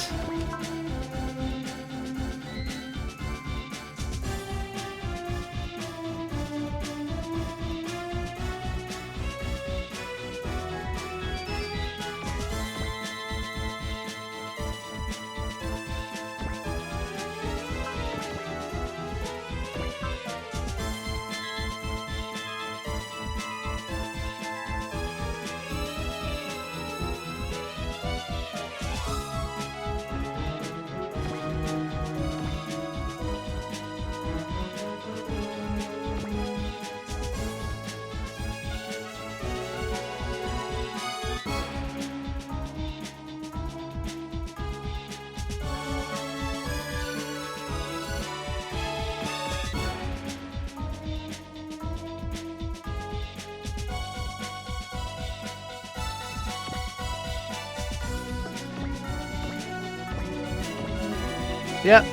Yep.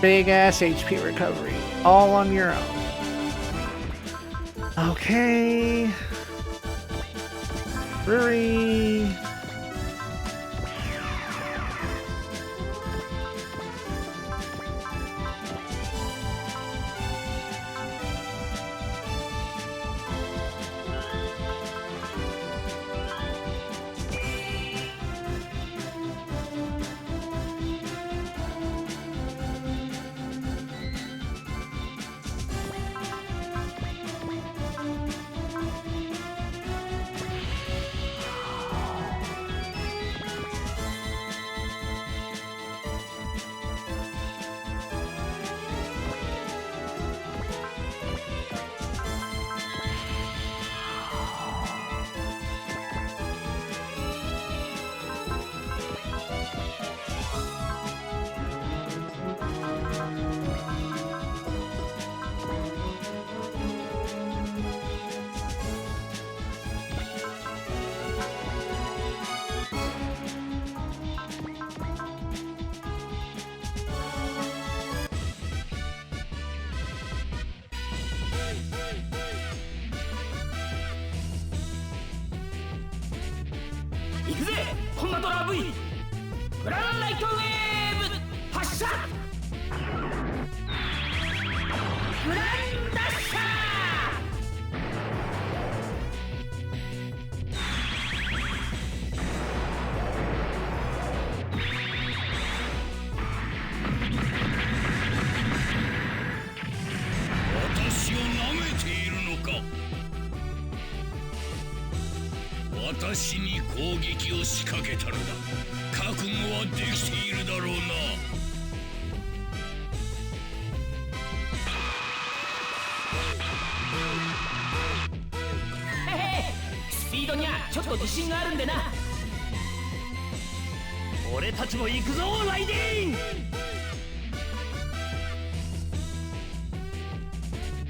Big ass HP recovery. All on your own. Okay. Ruri. 行くぜコンバトラー V グランライトウェーブ発射グランダッシャ私を舐めているのか。私に攻撃を仕掛けたのだ。覚悟はできているだろうな。スピードにはちょっと自信があるんでな。俺たちも行くぞライディン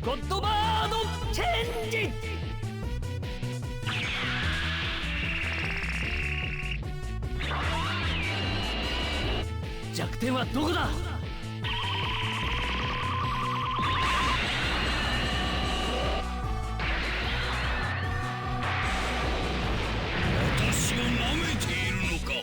ゴッドバードチェンジ。弱点はどこだ。私を舐めているのか。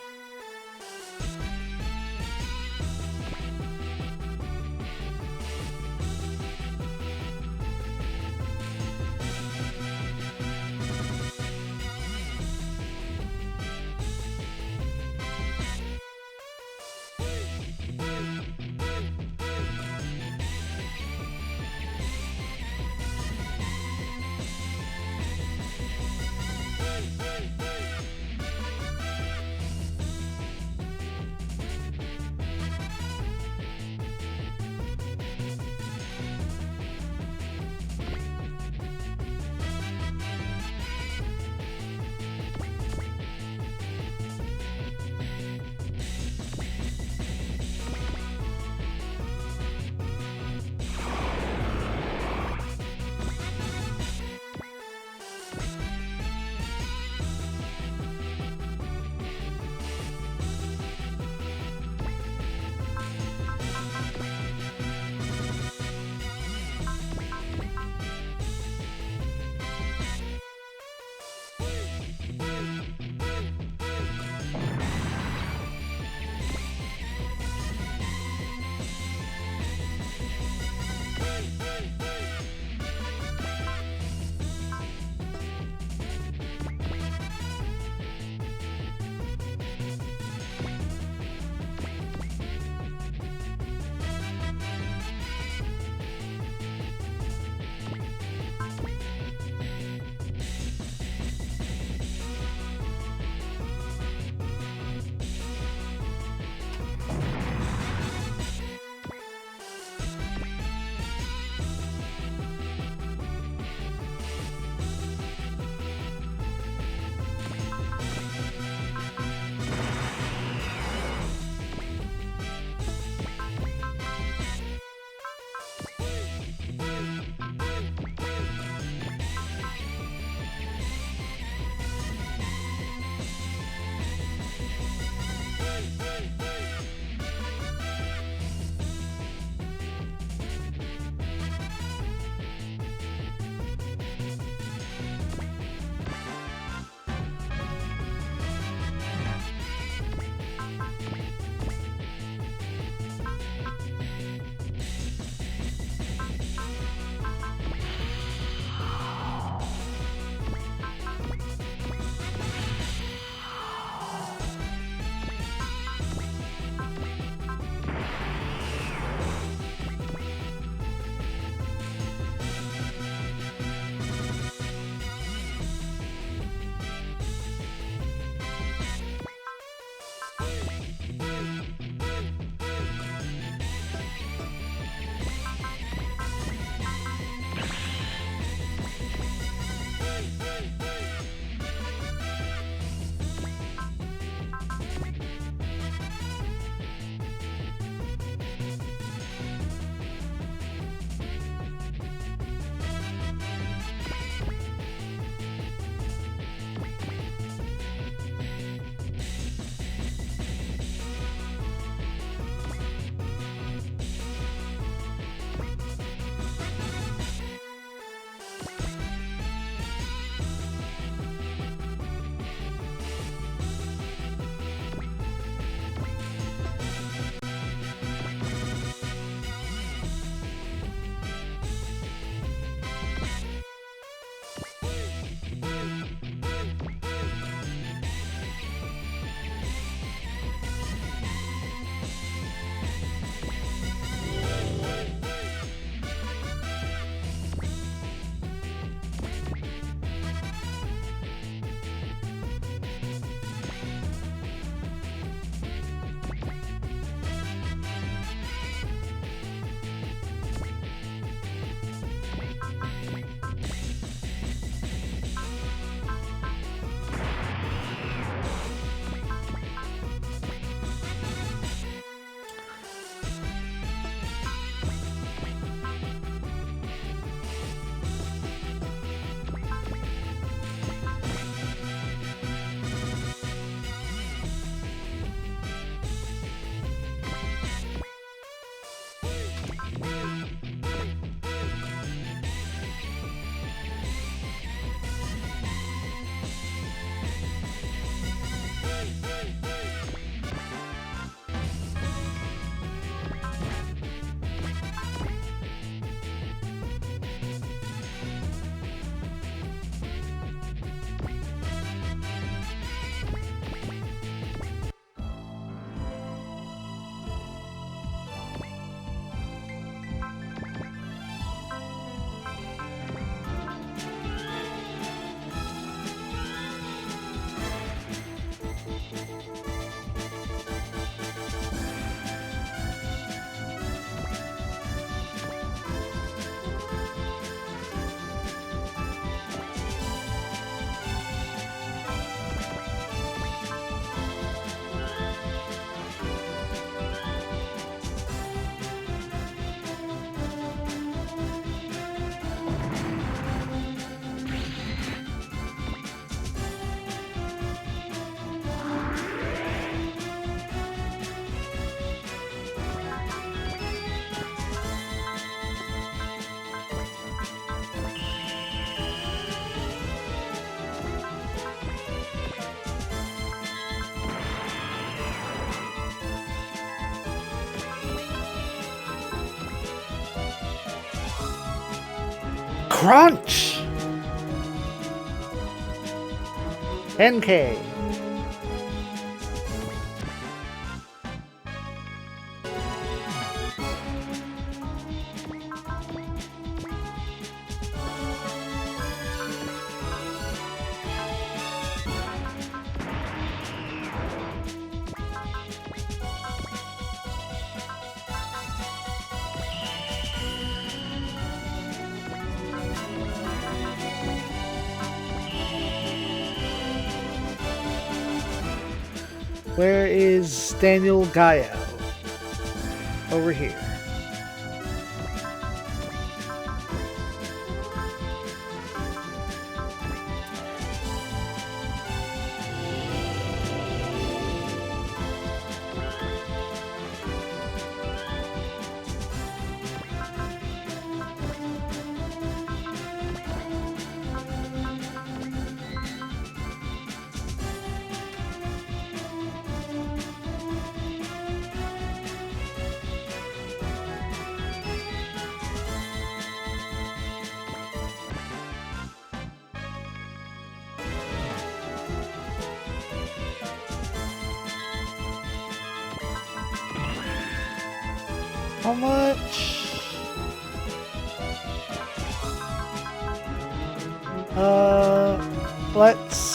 Crunch! NK. Where is Daniel Gaio? Over here. How much? Let's...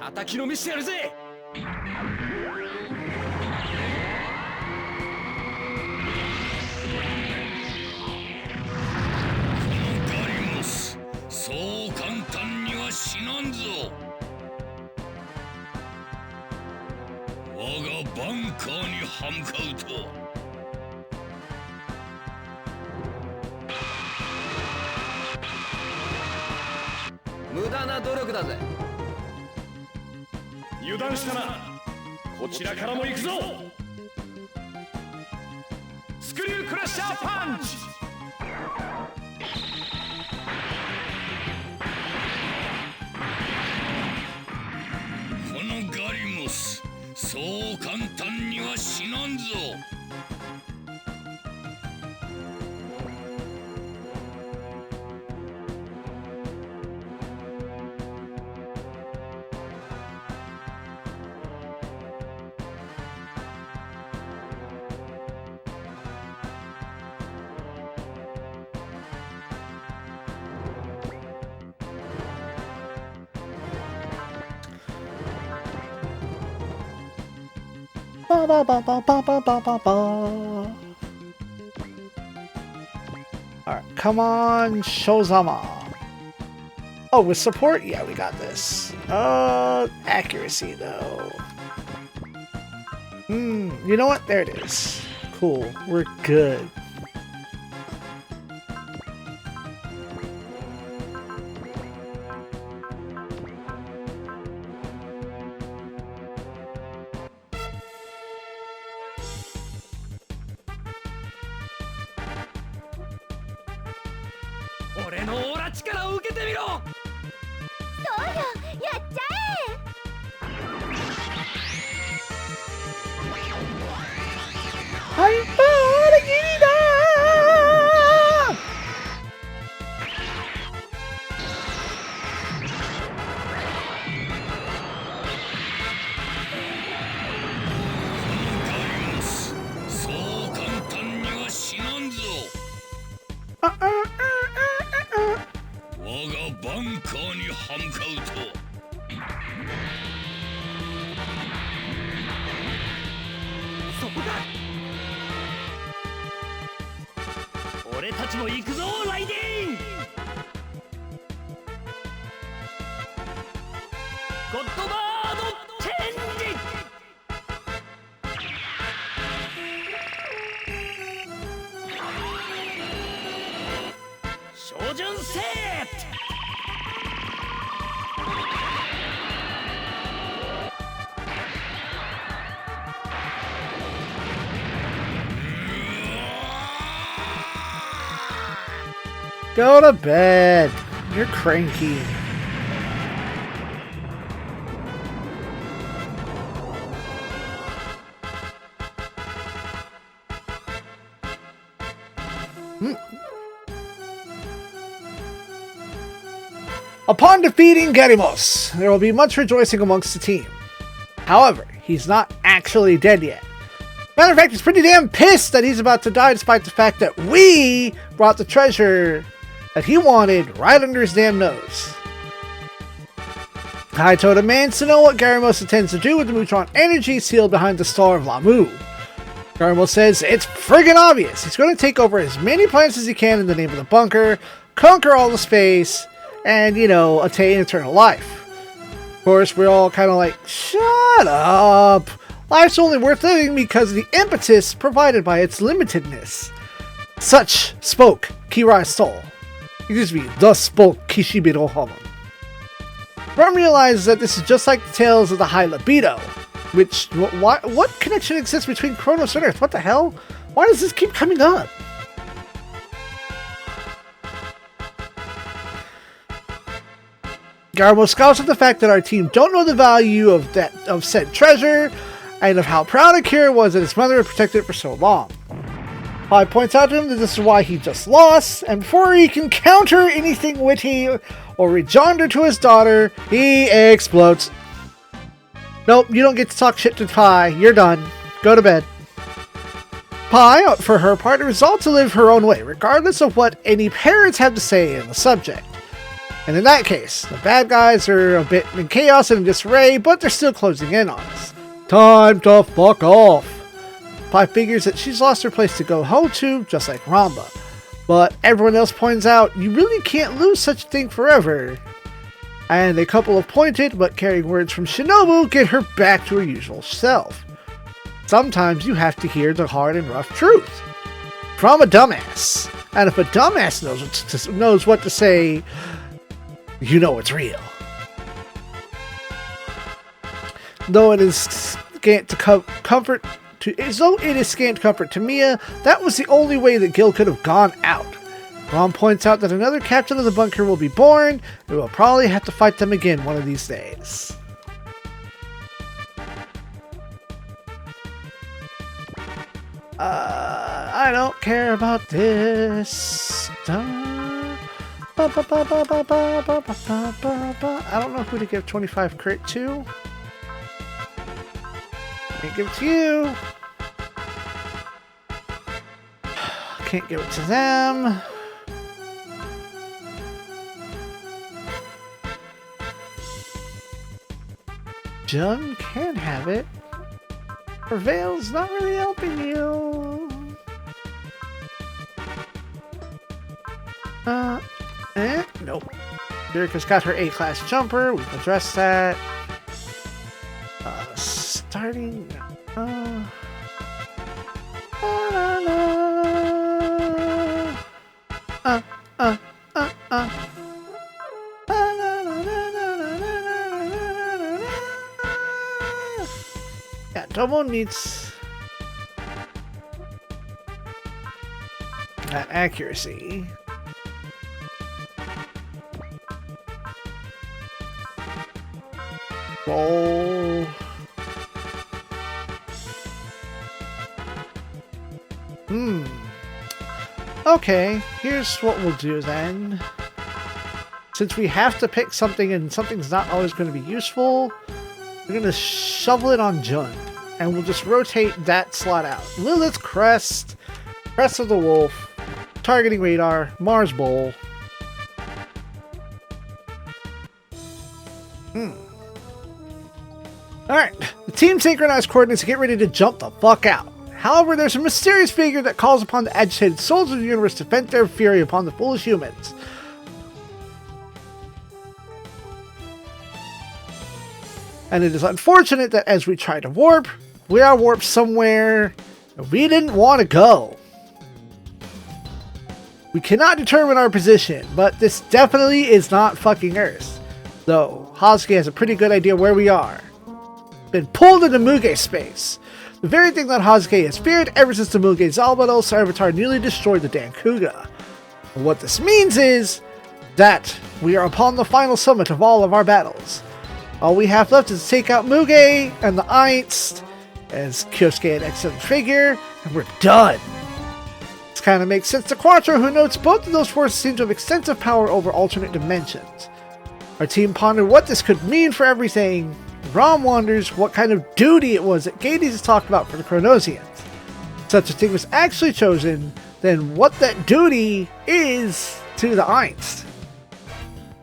叩きのめしてやるぜ。ガリモス、そう簡単には死なんぞ。我がバンカーに歯向かうとは。無駄な努力だぜ。油断したな。こちらからも行くぞ。スクリュークラッシャーパンチ。このガリモス、そう簡単には死なんぞ。Ba ba ba ba ba ba ba ba ba. Alright, come on, Shozama. Oh, with support? Yeah, we got this. Accuracy though. You know what? There it is. Cool, we're good. バンカーに歯向かうとそこだ。俺たちも行くぞライディン。ゴッドバードチェンジ。照準セット。Go to bed. You're cranky. Upon defeating Gerimos, there will be much rejoicing amongst the team. However, he's not actually dead yet. Matter of fact, he's pretty damn pissed that he's about to die despite the fact that we brought the treasure that he wanted right under his damn nose. Kaito demands to know what Gerimos intends to do with the Mutron energy sealed behind the Star of Lamu. Gerimos says it's friggin' obvious. He's going to take over as many planets as he can in the name of the bunker, conquer all the space, and, you know, attain eternal life. Of course, we're all kind of like, shut up! Life's only worth living because of the impetus provided by its limitedness. Such spoke Kirai's soul. Excuse me, thus spoke Kishibiro Homon. Ron realizes that this is just like the tales of the High Libido. Which, what connection exists between Kronos and Earth? What the hell? Why does this keep coming up? Garbo scouts at the fact that our team don't know the value of said treasure, and of how proud Akira was that his mother had protected it for so long. Pai points out to him that this is why he just lost, and before he can counter anything witty or rejoinder to his daughter, he explodes. Nope, you don't get to talk shit to Pai. You're done. Go to bed. Pai, for her part, resolved to live her own way, regardless of what any parents have to say on the subject. And in that case, the bad guys are a bit in chaos and in disarray, but they're still closing in on us. Time to fuck off. Pai figures that she's lost her place to go home to, just like Ramba. But everyone else points out, you really can't lose such a thing forever. And a couple of pointed, but carrying words from Shinobu get her back to her usual self. Sometimes you have to hear the hard and rough truth. From a dumbass. And if a dumbass knows what to say, you know it's real. Though it is scant comfort to Mia, that was the only way that Gil could have gone out. Ron points out that another captain of the bunker will be born, and we'll probably have to fight them again one of these days. I don't care about this. I don't know who to give 25 crit to. Can't give it to you. Can't give it to them. Jung can have it. Prevail's not really helping you. Nope. Yurika's got her A-class jumper. We've addressed that. Starting. Yeah, Domo needs that accuracy. Roll. Okay, here's what we'll do then. Since we have to pick something and something's not always going to be useful, we're going to shovel it on Jund. And we'll just rotate that slot out. Lilith's Crest, Crest of the Wolf, targeting radar, Mars Bowl. Alright, the team synchronized coordinates to get ready to jump the fuck out. However, there's a mysterious figure that calls upon the agitated souls of the universe to vent their fury upon the foolish humans. And it is unfortunate that as we try to warp, we are warped somewhere we didn't want to go. We cannot determine our position, but this definitely is not fucking Earth. Though, Hazuki has a pretty good idea where we are. Been pulled into Muge space. The very thing that Hazuki has feared ever since the Muge Zalbados Avatar nearly destroyed the Dankuga. And what this means is that we are upon the final summit of all of our battles. All we have left is to take out Muge and the Ainst, as Kyosuke had excellent figure, and we're done. This kind of makes sense to Quattro, who notes both of those forces seem to have extensive power over alternate dimensions. Our team pondered what this could mean for everything. Rom wonders what kind of duty it was that Gades has talked about for the Chronosians. If such a thing was actually chosen, then what that duty is to the Ainst.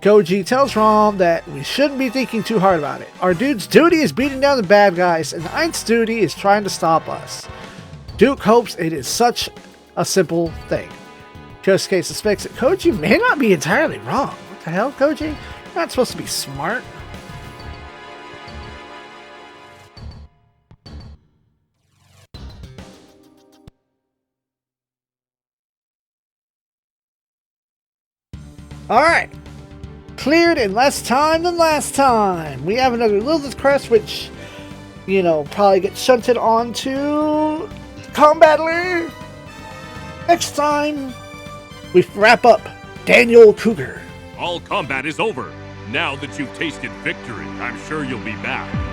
Koji tells Rom that we shouldn't be thinking too hard about it. Our dude's duty is beating down the bad guys, and the Ainst's duty is trying to stop us. Duke hopes it is such a simple thing. Kyosuke suspects that Koji may not be entirely wrong. What the hell, Koji? You're not supposed to be smart. Alright. Cleared in less time than last time. We have another Lilith Crest, which, you know, probably gets shunted onto Combattler. Next time, we wrap up Daniel Cougar. All combat is over. Now that you've tasted victory, I'm sure you'll be back.